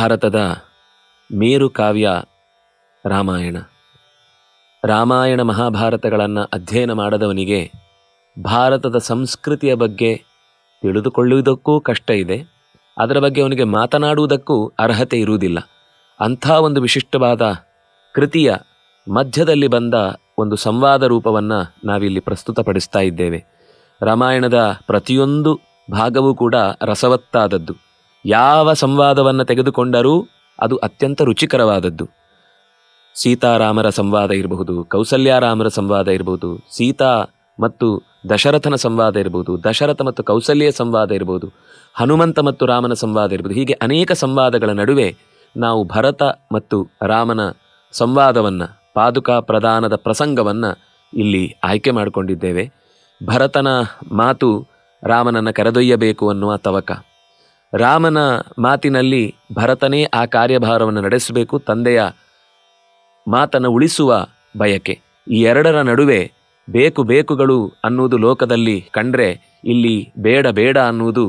ಭಾರತದ ಮೇರು ಕಾವ್ಯ ರಾಮಾಯಣ. ರಾಮಾಯಣ ಮಹಾಭಾರತಗಳನ್ನು ಅಧ್ಯಯನ ಮಾಡದವನಿಗೆ ಭಾರತದ ಸಂಸ್ಕೃತಿಯ ಬಗ್ಗೆ ತಿಳಿದುಕೊಳ್ಳುವುದಕ್ಕೂ ಕಷ್ಟ ಇದೆ, ಅದರ ಬಗ್ಗೆ ಅವನಿಗೆ ಮಾತನಾಡುವುದಕ್ಕೂ ಅರ್ಹತೆ ಇರುವುದಿಲ್ಲ. ಅಂಥ ಒಂದು ವಿಶಿಷ್ಟವಾದ ಕೃತಿಯ ಮಧ್ಯದಲ್ಲಿ ಬಂದ ಒಂದು ಸಂವಾದ ರೂಪವನ್ನು ನಾವಿಲ್ಲಿ ಪ್ರಸ್ತುತಪಡಿಸ್ತಾ ಇದ್ದೇವೆ. ರಾಮಾಯಣದ ಪ್ರತಿಯೊಂದು ಭಾಗವೂ ಕೂಡ ರಸವತ್ತಾದದ್ದು. ಯಾವ ಸಂವಾದವನ್ನು ತೆಗೆದುಕೊಂಡರೂ ಅದು ಅತ್ಯಂತ ರುಚಿಕರವಾದದ್ದು. ಸೀತಾರಾಮರ ಸಂವಾದ ಇರಬಹುದು, ಕೌಸಲ್ಯಾರಾಮರ ಸಂವಾದ ಇರಬಹುದು, ಸೀತಾ ಮತ್ತು ದಶರಥನ ಸಂವಾದ ಇರಬಹುದು, ದಶರಥ ಮತ್ತು ಕೌಸಲ್ಯ ಸಂವಾದ ಇರಬಹುದು, ಹನುಮಂತ ಮತ್ತು ರಾಮನ ಸಂವಾದ ಇರಬಹುದು. ಹೀಗೆ ಅನೇಕ ಸಂವಾದಗಳ ನಡುವೆ ನಾವು ಭರತ ಮತ್ತು ರಾಮನ ಸಂವಾದವನ್ನು, ಪಾದುಕಾ ಪ್ರದಾನದ ಪ್ರಸಂಗವನ್ನು ಇಲ್ಲಿ ಆಯ್ಕೆ ಮಾಡಿಕೊಂಡಿದ್ದೇವೆ. ಭರತನ ಮಾತು ರಾಮನನ್ನು ಕರೆದೊಯ್ಯಬೇಕು ಅನ್ನುವ ತವಕ, ರಾಮನ ಮಾತಿನಲ್ಲಿ ಭರತನೇ ಆ ಕಾರ್ಯಭಾರವನ್ನು ನಡೆಸಬೇಕು, ತಂದೆಯ ಮಾತನ್ನು ಉಳಿಸುವ ಬಯಕೆ. ಈ ಎರಡರ ನಡುವೆ ಬೇಕುಗಳು ಅನ್ನುವುದು ಲೋಕದಲ್ಲಿ ಕಂಡ್ರೆ ಇಲ್ಲಿ ಬೇಡ ಬೇಡ ಅನ್ನುವುದು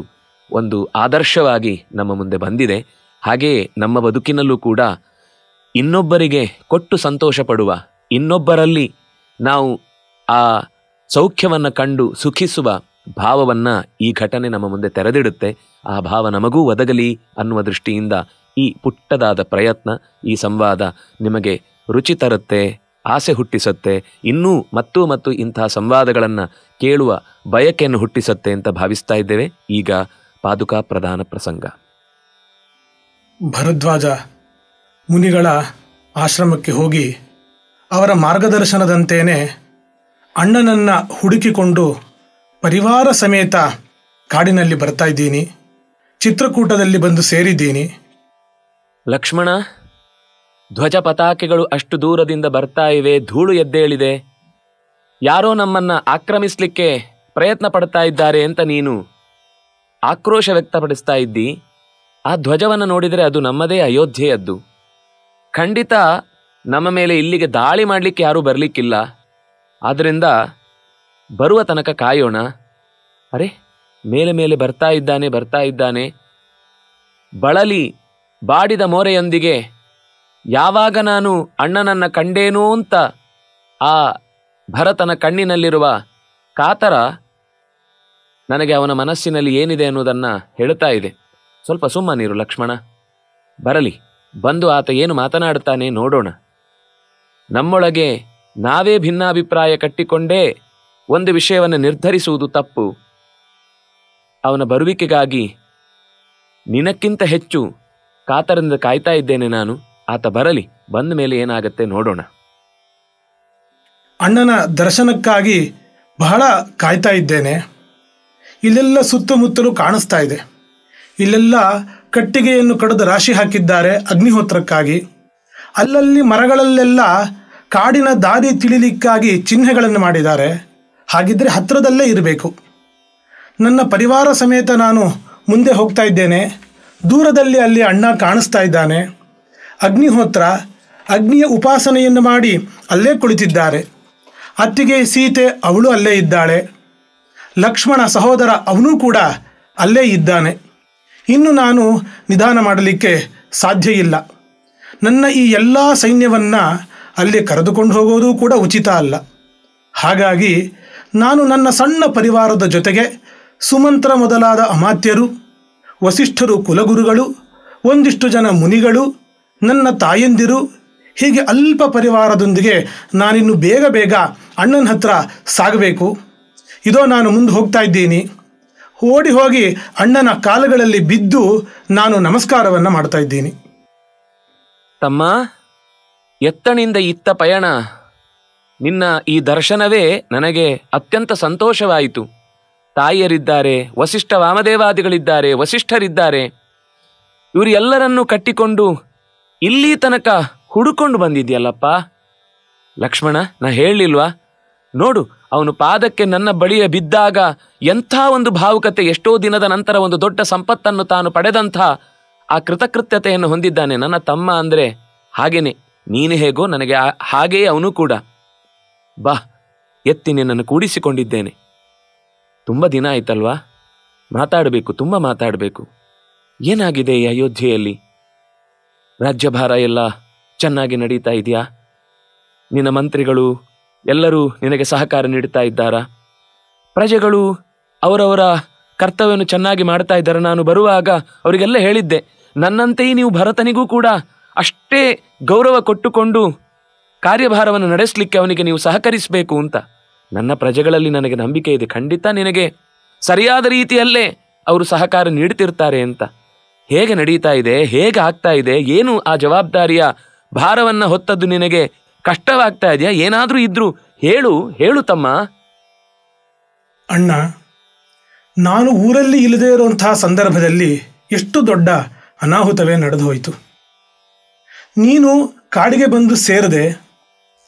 ಒಂದು ಆದರ್ಶವಾಗಿ ನಮ್ಮ ಮುಂದೆ ಬಂದಿದೆ. ಹಾಗೆಯೇ ನಮ್ಮ ಬದುಕಿನಲ್ಲೂ ಕೂಡ ಇನ್ನೊಬ್ಬರಿಗೆ ಕೊಟ್ಟು ಸಂತೋಷ ಪಡುವ, ಇನ್ನೊಬ್ಬರಲ್ಲಿ ನಾವು ಆ ಸೌಖ್ಯವನ್ನು ಕಂಡು ಸುಖಿಸುವ ಭಾವವನ್ನು ಈ ಘಟನೆ ನಮ್ಮ ಮುಂದೆ ತೆರೆದಿಡುತ್ತೆ. ಆ ಭಾವ ನಮಗೂ ಒದಗಲಿ ಅನ್ನುವ ದೃಷ್ಟಿಯಿಂದ ಈ ಪುಟ್ಟದಾದ ಪ್ರಯತ್ನ, ಈ ಸಂವಾದ ನಿಮಗೆ ರುಚಿ ತರುತ್ತೆ, ಆಸೆ ಹುಟ್ಟಿಸುತ್ತೆ, ಇನ್ನೂ ಮತ್ತು ಇಂಥ ಸಂವಾದಗಳನ್ನು ಕೇಳುವ ಬಯಕೆಯನ್ನು ಹುಟ್ಟಿಸುತ್ತೆ ಅಂತ ಭಾವಿಸ್ತಾ ಇದ್ದೇವೆ. ಈಗ ಪಾದುಕಾ ಪ್ರಧಾನ ಪ್ರಸಂಗ. ಭರದ್ವಾಜ ಮುನಿಗಳ ಆಶ್ರಮಕ್ಕೆ ಹೋಗಿ ಅವರ ಮಾರ್ಗದರ್ಶನದಂತೆಯೇ ಅಣ್ಣನನ್ನು ಹುಡುಕಿಕೊಂಡು ಪರಿವಾರ ಸಮೇತ ಕಾಡಿನಲ್ಲಿ ಬರ್ತಾ ಇದ್ದೀನಿ. ಚಿತ್ರಕೂಟದಲ್ಲಿ ಬಂದು ಸೇರಿದ್ದೀನಿ. ಲಕ್ಷ್ಮಣ, ಧ್ವಜ ಪತಾಕೆಗಳು ಅಷ್ಟು ದೂರದಿಂದ ಬರ್ತಾ ಇವೆ, ಧೂಳು ಎದ್ದೇಳಿದೆ, ಯಾರೋ ನಮ್ಮನ್ನು ಆಕ್ರಮಿಸಲಿಕ್ಕೆ ಪ್ರಯತ್ನ ಪಡ್ತಾ ಇದ್ದಾರೆ ಅಂತ ನೀನು ಆಕ್ರೋಶ ವ್ಯಕ್ತಪಡಿಸ್ತಾ ಇದ್ದಿ. ಆ ಧ್ವಜವನ್ನು ನೋಡಿದರೆ ಅದು ನಮ್ಮದೇ ಅಯೋಧ್ಯೆಯದ್ದು. ಖಂಡಿತ ನಮ್ಮ ಮೇಲೆ ಇಲ್ಲಿಗೆ ದಾಳಿ ಮಾಡಲಿಕ್ಕೆ ಯಾರೂ ಬರಲಿಕ್ಕಿಲ್ಲ. ಆದ್ದರಿಂದ ಬರುವ ತನಕ ಕಾಯೋಣ. ಅರೆ, ಮೇಲೆ ಬರ್ತಾ ಇದ್ದಾನೆ. ಬಳಲಿ ಬಾಡಿದ ಮೋರೆಯೊಂದಿಗೆ ಯಾವಾಗ ನಾನು ಅಣ್ಣನನ್ನು ಕಂಡೇನೋ ಅಂತ ಆ ಭರತನ ಕಣ್ಣಿನಲ್ಲಿರುವ ಕಾತರ ನನಗೆ ಅವನ ಮನಸ್ಸಿನಲ್ಲಿ ಏನಿದೆ ಅನ್ನೋದನ್ನು ಹೇಳ್ತಾ ಇದೆ. ಸ್ವಲ್ಪ ಸುಮ್ಮನಿರು ಲಕ್ಷ್ಮಣ, ಬರಲಿ, ಬಂದು ಆತ ಏನು ಮಾತನಾಡ್ತಾನೆ ನೋಡೋಣ. ನಮ್ಮೊಳಗೆ ನಾವೇ ಭಿನ್ನಾಭಿಪ್ರಾಯ ಕಟ್ಟಿಕೊಂಡೇ ಒಂದು ವಿಷಯವನ್ನು ನಿರ್ಧರಿಸುವುದು ತಪ್ಪು. ಅವನ ಬರುವಿಕೆಗಾಗಿ ನಿನಕ್ಕಿಂತ ಹೆಚ್ಚು ಕಾತರದಿಂದ ಕಾಯ್ತಾ ಇದ್ದೇನೆ ನಾನು. ಆತ ಬರಲಿ, ಬಂದ ಮೇಲೆ ಏನಾಗತ್ತೆ ನೋಡೋಣ. ಅಣ್ಣನ ದರ್ಶನಕ್ಕಾಗಿ ಬಹಳ ಕಾಯ್ತಾ ಇದ್ದೇನೆ. ಇಲ್ಲೆಲ್ಲ ಸುತ್ತಮುತ್ತಲೂ ಕಾಣಿಸ್ತಾ ಇದೆ. ಇಲ್ಲೆಲ್ಲ ಕಟ್ಟಿಗೆಯನ್ನು ಕಡಿದು ರಾಶಿ ಹಾಕಿದ್ದಾರೆ ಅಗ್ನಿಹೋತ್ರಕ್ಕಾಗಿ. ಅಲ್ಲಲ್ಲಿ ಮರಗಳಲ್ಲೆಲ್ಲ ಕಾಡಿನ ದಾರಿ ತಿಳಿಲಿಕ್ಕಾಗಿ ಚಿಹ್ನೆಗಳನ್ನು ಮಾಡಿದ್ದಾರೆ. ಹಾಗಿದ್ರೆ ಹತ್ತಿರದಲ್ಲೇ ಇರಬೇಕು. ನನ್ನ ಪರಿವಾರ ಸಮೇತ ನಾನು ಮುಂದೆ ಹೋಗ್ತಾ ಇದ್ದೇನೆ. ದೂರದಲ್ಲಿ ಅಲ್ಲಿ ಅಣ್ಣ ಕಾಣಿಸ್ತಾ ಇದ್ದಾನೆ. ಅಗ್ನಿಹೋತ್ರ ಅಗ್ನಿಯ ಉಪಾಸನೆಯನ್ನು ಮಾಡಿ ಅಲ್ಲೇ ಕುಳಿತಿದ್ದಾರೆ. ಅತ್ತಿಗೆ ಸೀತೆ ಅವಳು ಅಲ್ಲೇ ಇದ್ದಾಳೆ. ಲಕ್ಷ್ಮಣ ಸಹೋದರ ಅವನೂ ಕೂಡ ಅಲ್ಲೇ ಇದ್ದಾನೆ. ಇನ್ನು ನಾನು ನಿಧಾನ ಮಾಡಲಿಕ್ಕೆ ಸಾಧ್ಯ ಇಲ್ಲ. ನನ್ನ ಈ ಎಲ್ಲ ಸೈನ್ಯವನ್ನು ಅಲ್ಲಿ ಕರೆದುಕೊಂಡು ಹೋಗೋದು ಕೂಡ ಉಚಿತ ಅಲ್ಲ. ಹಾಗಾಗಿ ನಾನು ನನ್ನ ಸಣ್ಣ ಪರಿವಾರದ ಜೊತೆಗೆ ಸುಮಂತ್ರ ಮೊದಲಾದ ಅಮಾತ್ಯರು, ವಸಿಷ್ಠರು ಕುಲಗುರುಗಳು, ಒಂದಿಷ್ಟು ಜನ ಮುನಿಗಳು, ನನ್ನ ತಾಯಂದಿರು, ಹೀಗೆ ಅಲ್ಪ ಪರಿವಾರದೊಂದಿಗೆ ನಾನಿನ್ನು ಬೇಗ ಅಣ್ಣನ ಹತ್ರ ಸಾಗಬೇಕು. ಇದೋ ನಾನು ಮುಂದೆ ಹೋಗ್ತಾ ಇದ್ದೀನಿ. ಓಡಿ ಹೋಗಿ ಅಣ್ಣನ ಕಾಲುಗಳಲ್ಲಿ ಬಿದ್ದು ನಾನು ನಮಸ್ಕಾರವನ್ನು ಮಾಡ್ತಾ ಇದ್ದೀನಿ. ತಮ್ಮ, ಎತ್ತಣಿಂದ ಇತ್ತ ಪಯಣ. ನಿನ್ನ ಈ ದರ್ಶನವೇ ನನಗೆ ಅತ್ಯಂತ ಸಂತೋಷವಾಯಿತು. ತಾಯಿಯರಿದ್ದಾರೆ, ವಸಿಷ್ಠ ವಾಮದೇವಾದಿಗಳಿದ್ದಾರೆ, ವಸಿಷ್ಠರಿದ್ದಾರೆ. ಇವರು ಎಲ್ಲರನ್ನೂ ಕಟ್ಟಿಕೊಂಡು ಇಲ್ಲಿ ತನಕ ಹುಡುಕೊಂಡು ಬಂದಿದ್ಯಲ್ಲಪ್ಪ. ಲಕ್ಷ್ಮಣ, ನಾ ಹೇಳಲಿಲ್ವಾ? ನೋಡು, ಅವನು ಪಾದಕ್ಕೆ ನನ್ನ ಬಳಿಯ ಬಿದ್ದಾಗ ಎಂಥ ಒಂದು ಭಾವುಕತೆ, ಎಷ್ಟೋ ದಿನದ ನಂತರ ಒಂದು ದೊಡ್ಡ ಸಂಪತ್ತನ್ನು ತಾನು ಪಡೆದಂಥ ಆ ಕೃತಕೃತ್ಯತೆಯನ್ನು ಹೊಂದಿದ್ದಾನೆ ನನ್ನ ತಮ್ಮ. ಅಂದರೆ ಹಾಗೇನೆ, ನೀನು ಹೇಗೋ ನನಗೆ ಹಾಗೆಯೇ ಅವನು ಕೂಡ. ಬಾ, ಎತ್ತಿ ನಿನ್ನನ್ನು ಕೂಡಿಸಿಕೊಂಡಿದ್ದೇನೆ. ತುಂಬ ದಿನ ಆಯ್ತಲ್ವಾ? ಮಾತಾಡಬೇಕು, ತುಂಬ ಮಾತಾಡಬೇಕು. ಏನಾಗಿದೆ ಈ ಅಯೋಧ್ಯೆಯಲ್ಲಿ? ರಾಜ್ಯಭಾರ ಎಲ್ಲ ಚೆನ್ನಾಗಿ ನಡೀತಾ ಇದೆಯಾ? ನಿನ್ನ ಮಂತ್ರಿಗಳು ಎಲ್ಲರೂ ನಿನಗೆ ಸಹಕಾರ ನೀಡ್ತಾ ಇದ್ದಾರಾ? ಪ್ರಜೆಗಳು ಅವರವರ ಕರ್ತವ್ಯವನ್ನು ಚೆನ್ನಾಗಿ ಮಾಡ್ತಾ ಇದ್ದಾರೆ. ನಾನು ಬರುವಾಗ ಅವರಿಗೆಲ್ಲ ಹೇಳಿದ್ದೆ, ನನ್ನಂತೆಯೇ ನೀವು ಭರತನಿಗೂ ಕೂಡ ಅಷ್ಟೇ ಗೌರವ ಕೊಟ್ಟುಕೊಂಡು ಕಾರ್ಯಭಾರವನ್ನು ನಡೆಸಲಿಕ್ಕೆ ಅವನಿಗೆ ನೀವು ಸಹಕರಿಸಬೇಕು ಅಂತ. ನನ್ನ ಪ್ರಜೆಗಳಲ್ಲಿ ನನಗೆ ನಂಬಿಕೆ ಇದೆ, ಖಂಡಿತ ನಿನಗೆ ಸರಿಯಾದ ರೀತಿಯಲ್ಲೇ ಅವರು ಸಹಕಾರ ನೀಡ್ತಿರ್ತಾರೆ ಅಂತ. ಹೇಗೆ ನಡೀತಾ ಇದೆ, ಹೇಗೆ ಆಗ್ತಾ ಇದೆ, ಏನು ಆ ಜವಾಬ್ದಾರಿಯ ಭಾರವನ್ನು ಹೊತ್ತದ್ದು ನಿನಗೆ ಕಷ್ಟವಾಗ್ತಾ ಇದೆಯಾ? ಏನಾದರೂ ಇದ್ರೂ ಹೇಳು ತಮ್ಮ. ಅಣ್ಣ, ನಾನು ಊರಲ್ಲಿ ಇಲ್ಲದೇ ಇರುವಂತಹ ಸಂದರ್ಭದಲ್ಲಿ ಎಷ್ಟು ದೊಡ್ಡ ಅನಾಹುತವೇ ನಡೆದು ಹೋಯಿತು. ನೀನು ಕಾಡಿಗೆ ಬಂದು ಸೇರದೆ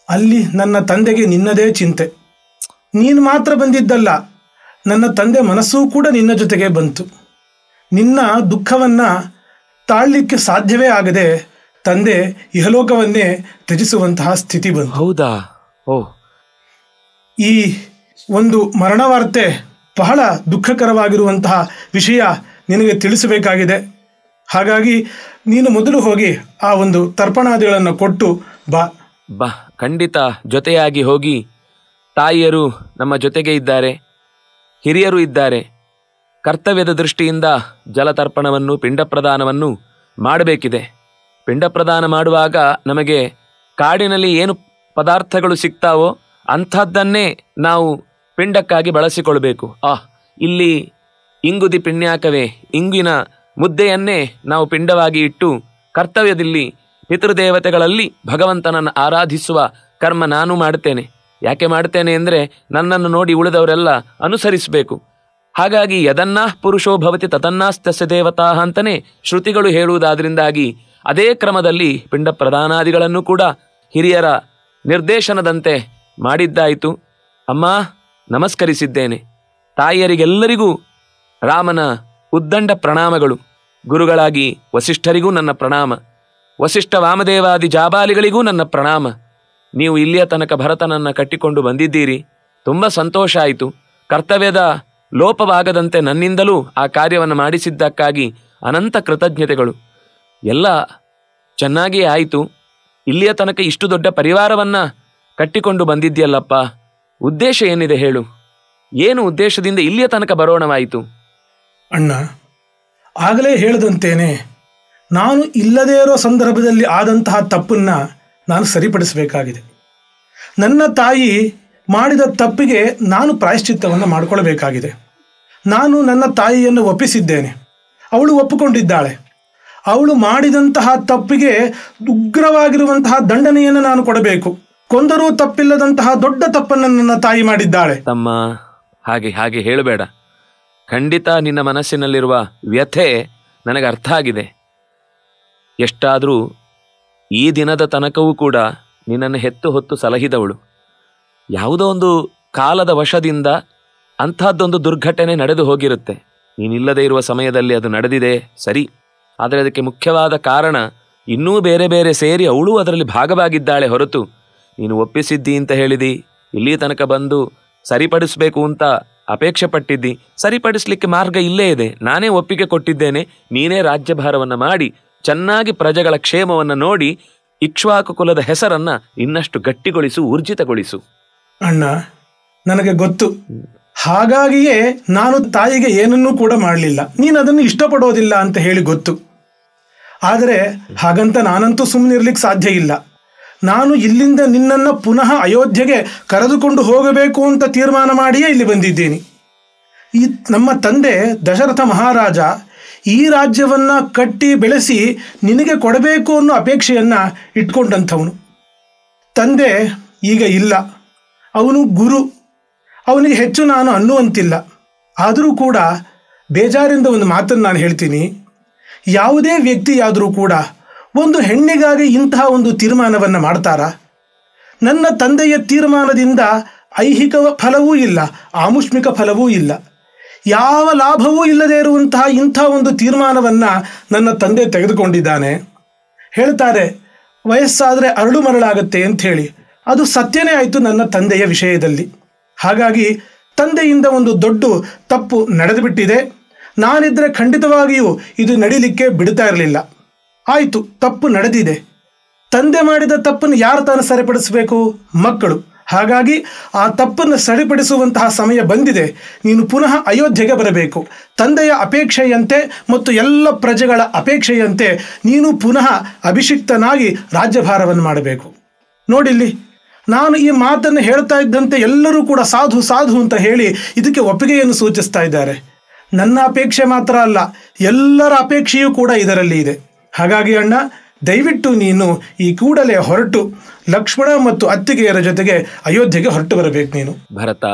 ಅಲ್ಲಿ ನನ್ನ ತಂದೆಗೆ ನಿನ್ನದೇ ಚಿಂತೆ. ನೀನು ಮಾತ್ರ ಬಂದಿದ್ದಲ್ಲ, ನನ್ನ ತಂದೆ ಮನಸ್ಸೂ ಕೂಡ ನಿನ್ನ ಜೊತೆಗೆ ಬಂತು. ನಿನ್ನ ದುಃಖವನ್ನು ತಾಳಲಿಕ್ಕೆ ಸಾಧ್ಯವೇ ಆಗದೆ ತಂದೆ ಇಹಲೋಕವನ್ನೇ ತ್ಯಜಿಸುವಂತಹ ಸ್ಥಿತಿ ಬಂತು. ಹೌದಾ? ಈ ಒಂದು ಮರಣ ವಾರ್ತೆ ಬಹಳ ದುಃಖಕರವಾಗಿರುವಂತಹ ವಿಷಯ ನಿನಗೆ ತಿಳಿಸಬೇಕಾಗಿದೆ. ಹಾಗಾಗಿ ನೀನು ಮೊದಲು ಹೋಗಿ ಆ ಒಂದು ತರ್ಪಣಾದಿಗಳನ್ನು ಕೊಟ್ಟು ಬಾ. ಖಂಡಿತ ಜೊತೆಯಾಗಿ ಹೋಗಿ. ತಾಯಿಯರು ನಮ್ಮ ಜೊತೆಗೆ ಇದ್ದಾರೆ, ಹಿರಿಯರು ಇದ್ದಾರೆ. ಕರ್ತವ್ಯದ ದೃಷ್ಟಿಯಿಂದ ಜಲತರ್ಪಣವನ್ನು, ಪಿಂಡ ಪ್ರದಾನವನ್ನು ಮಾಡಬೇಕಿದೆ. ಪಿಂಡ ಪ್ರದಾನ ಮಾಡುವಾಗ ನಮಗೆ ಕಾಡಿನಲ್ಲಿ ಏನು ಪದಾರ್ಥಗಳು ಸಿಗ್ತಾವೋ ಅಂಥದ್ದನ್ನೇ ನಾವು ಪಿಂಡಕ್ಕಾಗಿ ಬಳಸಿಕೊಳ್ಬೇಕು. ಇಲ್ಲಿ ಇಂಗುದಿ ಪಿಣ್ಯಾಕವೇ, ಇಂಗಿನ ಮುದ್ದೆಯನ್ನೇ ನಾವು ಪಿಂಡವಾಗಿ ಇಟ್ಟು ಕರ್ತವ್ಯದಲ್ಲಿ ಪಿತೃದೇವತೆಗಳಲ್ಲಿ ಭಗವಂತನನ್ನು ಆರಾಧಿಸುವ ಕರ್ಮ ನಾನು ಮಾಡ್ತೇನೆ. ಯಾಕೆ ಮಾಡ್ತೇನೆ ಅಂದರೆ ನನ್ನನ್ನು ನೋಡಿ ಉಳಿದವರೆಲ್ಲ ಅನುಸರಿಸಬೇಕು. ಹಾಗಾಗಿ ಯದನ್ನ ಪುರುಷೋ ಭವತಿ ತತನ್ನಾಸ್ತಸ್ಯ ದೇವತಾ ಅಂತಲೇ ಶ್ರುತಿಗಳು ಹೇಳುವುದಾದ್ರಿಂದಾಗಿ ಅದೇ ಕ್ರಮದಲ್ಲಿ ಪಿಂಡ ಪ್ರದಾನಾದಿಗಳನ್ನು ಕೂಡ ಹಿರಿಯರ ನಿರ್ದೇಶನದಂತೆ ಮಾಡಿದ್ದಾಯಿತು. ಅಮ್ಮ, ನಮಸ್ಕರಿಸಿದ್ದೇನೆ. ತಾಯಿಯರಿಗೆಲ್ಲರಿಗೂ ರಾಮನ ಉದ್ದಂಡ ಪ್ರಣಾಮಗಳು. ಗುರುಗಳಾಗಿ ವಸಿಷ್ಠರಿಗೂ ನನ್ನ ಪ್ರಣಾಮ. ವಸಿಷ್ಠ ವಾಮದೇವಾದಿ ಜಾಬಾಲಿಗಳಿಗೂ ನನ್ನ ಪ್ರಣಾಮ. ನೀವು ಇಲ್ಲಿಯ ತನಕ ಭರತನನ್ನು ಕಟ್ಟಿಕೊಂಡು ಬಂದಿದ್ದೀರಿ, ತುಂಬ ಸಂತೋಷ ಆಯಿತು. ಕರ್ತವ್ಯದ ಲೋಪವಾಗದಂತೆ ನನ್ನಿಂದಲೂ ಆ ಕಾರ್ಯವನ್ನು ಮಾಡಿಸಿದ್ದಕ್ಕಾಗಿ ಅನಂತ ಕೃತಜ್ಞತೆಗಳು. ಎಲ್ಲ ಚೆನ್ನಾಗಿಯೇ ಆಯಿತು. ಇಲ್ಲಿಯ ತನಕ ಇಷ್ಟು ದೊಡ್ಡ ಪರಿವಾರವನ್ನು ಕಟ್ಟಿಕೊಂಡು ಬಂದಿದ್ಯಲ್ಲಪ್ಪ, ಉದ್ದೇಶ ಏನಿದೆ ಹೇಳು? ಏನು ಉದ್ದೇಶದಿಂದ ಇಲ್ಲಿಯ ತನಕ ಬರೋಣವಾಯಿತು? ಅಣ್ಣ, ಆಗಲೇ ಹೇಳದಂತೇನೆ, ನಾನು ಇಲ್ಲದೇ ಇರೋ ಸಂದರ್ಭದಲ್ಲಿ ಆದಂತಹ ತಪ್ಪನ್ನು ನಾನು ಸರಿಪಡಿಸಬೇಕಾಗಿದೆ. ನನ್ನ ತಾಯಿ ಮಾಡಿದ ತಪ್ಪಿಗೆ ನಾನು ಪ್ರಾಯಶ್ಚಿತ್ತವನ್ನು ಮಾಡಿಕೊಳ್ಳಬೇಕಾಗಿದೆ. ನಾನು ನನ್ನ ತಾಯಿಯನ್ನು ಒಪ್ಪಿಸಿದ್ದೇನೆ, ಅವಳು ಒಪ್ಪಿಕೊಂಡಿದ್ದಾಳೆ. ಅವಳು ಮಾಡಿದಂತಹ ತಪ್ಪಿಗೆ ಉಗ್ರವಾಗಿರುವಂತಹ ದಂಡನೆಯನ್ನು ನಾನು ಕೊಡಬೇಕು. ಕೊಂದರೂ ತಪ್ಪಿಲ್ಲದಂತಹ ದೊಡ್ಡ ತಪ್ಪನ್ನು ನನ್ನ ತಾಯಿ ಮಾಡಿದ್ದಾಳೆ. ತಮ್ಮ, ಹಾಗೆ ಹೇಳಬೇಡ. ಖಂಡಿತ ನಿನ್ನ ಮನಸ್ಸಿನಲ್ಲಿರುವ ವ್ಯಥೆ ನನಗೆ ಅರ್ಥ ಆಗಿದೆ. ಎಷ್ಟಾದರೂ ಈ ದಿನದ ತನಕವೂ ಕೂಡ ನಿನ್ನನ್ನು ಹೆತ್ತು ಹೊತ್ತು ಸಲಹಿದವಳು. ಯಾವುದೋ ಒಂದು ಕಾಲದ ವಶದಿಂದ ಅಂಥದ್ದೊಂದು ದುರ್ಘಟನೆ ನಡೆದು ಹೋಗಿರುತ್ತೆ. ನೀನಿಲ್ಲದೇ ಇರುವ ಸಮಯದಲ್ಲಿ ಅದು ನಡೆದಿದೆ ಸರಿ, ಆದರೆ ಅದಕ್ಕೆ ಮುಖ್ಯವಾದ ಕಾರಣ ಇನ್ನೂ ಬೇರೆ ಬೇರೆ ಸೇರಿ ಅವಳು ಅದರಲ್ಲಿ ಭಾಗವಾಗಿದ್ದಾಳೆ ಹೊರತು ನೀನು ಒಪ್ಪಿಸಿದ್ದಿ ಅಂತ ಹೇಳಿದಿ, ಇಲ್ಲಿ ತನಕ ಬಂದು ಸರಿಪಡಿಸಬೇಕು ಅಂತ ಅಪೇಕ್ಷೆ ಪಟ್ಟಿದ್ದಿ. ಸರಿಪಡಿಸಲಿಕ್ಕೆ ಮಾರ್ಗ ಇಲ್ಲೇ ಇದೆ. ನಾನೇ ಒಪ್ಪಿಗೆ ಕೊಟ್ಟಿದ್ದೇನೆ. ನೀನೇ ರಾಜ್ಯಭಾರವನ್ನು ಮಾಡಿ ಚೆನ್ನಾಗಿ ಪ್ರಜೆಗಳ ಕ್ಷೇಮವನ್ನು ನೋಡಿ ಇಕ್ಷ್ವಾಕು ಕುಲದ ಹೆಸರನ್ನು ಇನ್ನಷ್ಟು ಗಟ್ಟಿಗೊಳಿಸು, ಊರ್ಜಿತಗೊಳಿಸು. ಅಣ್ಣ, ನನಗೆ ಗೊತ್ತು. ಹಾಗಾಗಿಯೇ ನಾನು ತಾಯಿಗೆ ಏನನ್ನೂ ಕೂಡ ಮಾಡಲಿಲ್ಲ. ನೀನು ಅದನ್ನು ಇಷ್ಟಪಡೋದಿಲ್ಲ ಅಂತ ಹೇಳಿ ಗೊತ್ತು. ಆದರೆ ಹಾಗಂತ ನಾನಂತೂ ಸುಮ್ಮನಿರ್ಲಿಕ್ಕೆ ಸಾಧ್ಯ ಇಲ್ಲ. ನಾನು ಇಲ್ಲಿಂದ ನಿನ್ನನ್ನು ಪುನಃ ಅಯೋಧ್ಯೆಗೆ ಕರೆದುಕೊಂಡು ಹೋಗಬೇಕು ಅಂತ ತೀರ್ಮಾನ ಮಾಡಿಯೇ ಇಲ್ಲಿ ಬಂದಿದ್ದೀನಿ. ಈ ನಮ್ಮ ತಂದೆ ದಶರಥ ಮಹಾರಾಜ ಈ ರಾಜ್ಯವನ್ನು ಕಟ್ಟಿ ಬೆಳೆಸಿ ನಿನಗೆ ಕೊಡಬೇಕು ಅನ್ನೋ ಅಪೇಕ್ಷೆಯನ್ನು ಇಟ್ಕೊಂಡಂಥವನು. ತಂದೆ ಈಗ ಇಲ್ಲ, ಅವನು ಗುರು. ಅವನಿಗೆ ಹೆಚ್ಚು ನಾನು ಅನ್ನುವಂತಿಲ್ಲ. ಆದರೂ ಕೂಡ ಬೇಜಾರಿಂದ ಒಂದು ಮಾತನ್ನು ನಾನು ಹೇಳ್ತೀನಿ. ಯಾವುದೇ ವ್ಯಕ್ತಿಯಾದರೂ ಕೂಡ ಒಂದು ಹೆಣ್ಣಿಗಾಗಿ ಇಂತಹ ಒಂದು ತೀರ್ಮಾನವನ್ನು ಮಾಡ್ತಾರಾ? ನನ್ನ ತಂದೆಯ ತೀರ್ಮಾನದಿಂದ ಐಹಿಕ ಫಲವೂ ಇಲ್ಲ, ಆಮುಷ್ಮಿಕ ಫಲವೂ ಇಲ್ಲ, ಯಾವ ಲಾಭವೂ ಇಲ್ಲದೇ ಇರುವಂತಹ ಇಂಥ ಒಂದು ತೀರ್ಮಾನವನ್ನು ನನ್ನ ತಂದೆ ತೆಗೆದುಕೊಂಡಿದ್ದಾನೆ. ಹೇಳ್ತಾರೆ ವಯಸ್ಸಾದರೆ ಅರಳು ಮರಳಾಗುತ್ತೆ ಅಂಥೇಳಿ. ಅದು ಸತ್ಯನೇ ಆಯಿತು ನನ್ನ ತಂದೆಯ ವಿಷಯದಲ್ಲಿ. ಹಾಗಾಗಿ ತಂದೆಯಿಂದ ಒಂದು ದೊಡ್ಡ ತಪ್ಪು ನಡೆದುಬಿಟ್ಟಿದೆ. ನಾನಿದ್ದರೆ ಖಂಡಿತವಾಗಿಯೂ ಇದು ನಡೀಲಿಕ್ಕೆ ಬಿಡ್ತಾ ಇರಲಿಲ್ಲ. ಆಯಿತು, ತಪ್ಪು ನಡೆದಿದೆ. ತಂದೆ ಮಾಡಿದ ತಪ್ಪನ್ನು ಯಾರು ತಾನು ಸರಿಪಡಿಸಬೇಕು? ಮಕ್ಕಳು. ಹಾಗಾಗಿ ಆ ತಪ್ಪನ್ನು ಸರಿಪಡಿಸುವಂತಹ ಸಮಯ ಬಂದಿದೆ. ನೀನು ಪುನಃ ಅಯೋಧ್ಯೆಗೆ ಬರಬೇಕು. ತಂದೆಯ ಅಪೇಕ್ಷೆಯಂತೆ ಮತ್ತು ಎಲ್ಲ ಪ್ರಜೆಗಳ ಅಪೇಕ್ಷೆಯಂತೆ ನೀನು ಪುನಃ ಅಭಿಷಿಕ್ತನಾಗಿ ರಾಜ್ಯಭಾರವನ್ನು ಮಾಡಬೇಕು. ನೋಡಿಲ್ಲಿ, ನಾನು ಈ ಮಾತನ್ನು ಹೇಳ್ತಾ ಇದ್ದಂತೆ ಎಲ್ಲರೂ ಕೂಡ ಸಾಧು ಸಾಧು ಅಂತ ಹೇಳಿ ಇದಕ್ಕೆ ಒಪ್ಪಿಗೆಯನ್ನು ಸೂಚಿಸ್ತಾ ಇದ್ದಾರೆ. ನನ್ನ ಅಪೇಕ್ಷೆ ಮಾತ್ರ ಅಲ್ಲ, ಎಲ್ಲರ ಅಪೇಕ್ಷೆಯೂ ಕೂಡ ಇದರಲ್ಲಿ ಇದೆ. ಹಾಗಾಗಿ ಅಣ್ಣ, ದಯವಿಟ್ಟು ನೀನು ಈ ಕೂಡಲೇ ಹೊರಟು ಲಕ್ಷ್ಮಣ ಮತ್ತು ಅತ್ತಿಗೆಯರ ಜೊತೆಗೆ ಅಯೋಧ್ಯೆಗೆ ಹೊರಟು ಬರಬೇಕು ನೀನು. ಭರತ,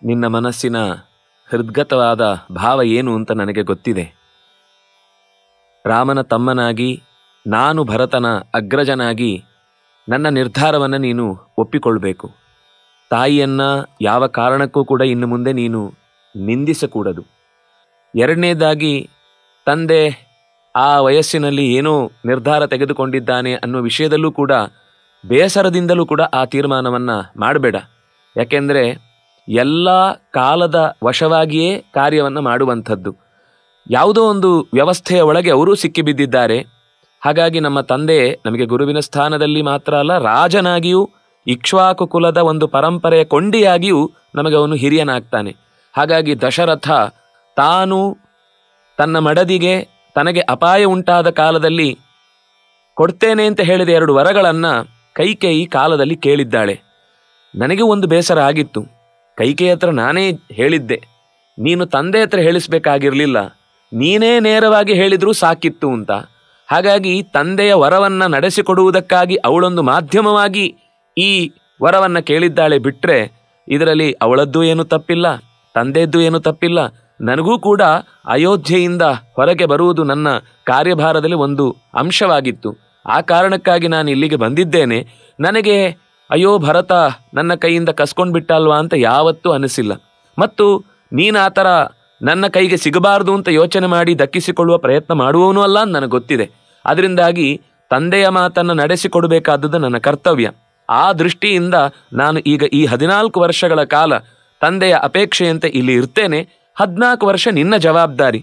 ನಿನ್ನ ಮನಸ್ಸಿನ ಹೃದ್ಗತವಾದ ಭಾವ ಏನು ಅಂತ ನನಗೆ ಗೊತ್ತಿದೆ. ರಾಮನ ತಮ್ಮನಾಗಿ, ನಾನು ಭರತನ ಅಗ್ರಜನಾಗಿ ನನ್ನ ನಿರ್ಧಾರವನ್ನು ನೀನು ಒಪ್ಪಿಕೊಳ್ಬೇಕು. ತಾಯಿಯನ್ನು ಯಾವ ಕಾರಣಕ್ಕೂ ಕೂಡ ಇನ್ನು ಮುಂದೆ ನೀನು ನಿಂದಿಸಕೂಡದು. ಎರಡನೇದಾಗಿ, ತಂದೆ ಆ ವಯಸ್ಸಿನಲ್ಲಿ ಏನೋ ನಿರ್ಧಾರ ತೆಗೆದುಕೊಂಡಿದ್ದಾನೆ ಅನ್ನೋ ವಿಷಯದಲ್ಲೂ ಕೂಡ ಬೇಸರದಿಂದಲೂ ಕೂಡ ಆ ತೀರ್ಮಾನವನ್ನು ಮಾಡಬೇಡ. ಯಾಕೆಂದರೆ ಎಲ್ಲ ಕಾಲದ ವಶವಾಗಿಯೇ ಕಾರ್ಯವನ್ನು ಮಾಡುವಂಥದ್ದು. ಯಾವುದೋ ಒಂದು ವ್ಯವಸ್ಥೆಯ ಒಳಗೆ ಅವರೂ ಸಿಕ್ಕಿಬಿದ್ದಿದ್ದಾರೆ. ಹಾಗಾಗಿ ನಮ್ಮ ತಂದೆ ನಮಗೆ ಗುರುವಿನ ಸ್ಥಾನದಲ್ಲಿ ಮಾತ್ರ ಅಲ್ಲ, ರಾಜನಾಗಿಯೂ ಇಕ್ಷ್ವಾಕು ಕುಲದ ಒಂದು ಪರಂಪರೆಯ ಕೊಂಡಿಯಾಗಿಯೂ ನಮಗೆ ಅವನು ಹಿರಿಯನಾಗ್ತಾನೆ. ಹಾಗಾಗಿ ದಶರಥ ತಾನು ತನ್ನ ಮಡದಿಗೆ ತನಗೆ ಅಪಾಯ ಉಂಟಾದ ಕಾಲದಲ್ಲಿ ಕೊಡ್ತೇನೆ ಅಂತ ಹೇಳಿದ 2 ವರಗಳನ್ನು ಕೈಕೇಯಿ ಕಾಲದಲ್ಲಿ ಕೇಳಿದ್ದಾಳೆ. ನನಗೆ ಒಂದು ಬೇಸರ ಆಗಿತ್ತು. ಕೈಕೇಯಿ ಹತ್ರ ನಾನೇ ಹೇಳಿದ್ದೆ, ನೀನು ತಂದೆ ಹತ್ರ ಹೇಳಿಸ್ಬೇಕಾಗಿರಲಿಲ್ಲ, ನೀನೇ ನೇರವಾಗಿ ಹೇಳಿದ್ರೂ ಸಾಕಿತ್ತು ಅಂತ. ಹಾಗಾಗಿ ತಂದೆಯ ವರವನ್ನು ನಡೆಸಿಕೊಡುವುದಕ್ಕಾಗಿ ಅವಳೊಂದು ಮಾಧ್ಯಮವಾಗಿ ಈ ವರವನ್ನು ಕೇಳಿದ್ದಾಳೆ. ಬಿಟ್ಟರೆ ಇದರಲ್ಲಿ ಅವಳದ್ದೂ ಏನು ತಪ್ಪಿಲ್ಲ, ತಂದೆಯದ್ದು ಏನು ತಪ್ಪಿಲ್ಲ. ನನಗೂ ಕೂಡ ಅಯೋಧ್ಯೆಯಿಂದ ಹೊರಗೆ ಬರುವುದು ನನ್ನ ಕಾರ್ಯಭಾರದಲ್ಲಿ ಒಂದು ಅಂಶವಾಗಿತ್ತು. ಆ ಕಾರಣಕ್ಕಾಗಿ ನಾನು ಇಲ್ಲಿಗೆ ಬಂದಿದ್ದೇನೆ. ನನಗೆ ಅಯ್ಯೋ ಭರತ ನನ್ನ ಕೈಯಿಂದ ಕಸ್ಕೊಂಡು ಬಿಟ್ಟಲ್ವಾ ಅಂತ ಯಾವತ್ತೂ ಅನಿಸಿಲ್ಲ. ಮತ್ತು ನೀನು ಆ ಥರ ನನ್ನ ಕೈಗೆ ಸಿಗಬಾರ್ದು ಅಂತ ಯೋಚನೆ ಮಾಡಿ ದಕ್ಕಿಸಿಕೊಳ್ಳುವ ಪ್ರಯತ್ನ ಮಾಡುವವನೂ ಅಲ್ಲ ಅಂತ ನನಗೆ ಗೊತ್ತಿದೆ. ಅದರಿಂದಾಗಿ ತಂದೆಯ ಮಾತನ್ನು ನಡೆಸಿಕೊಡಬೇಕಾದದ್ದು ನನ್ನ ಕರ್ತವ್ಯ. ಆ ದೃಷ್ಟಿಯಿಂದ ನಾನು ಈಗ ಈ 14 ವರ್ಷಗಳ ಕಾಲ ತಂದೆಯ ಅಪೇಕ್ಷೆಯಂತೆ ಇಲ್ಲಿ ಇರ್ತೇನೆ. 14 ವರ್ಷ ನಿನ್ನ ಜವಾಬ್ದಾರಿ.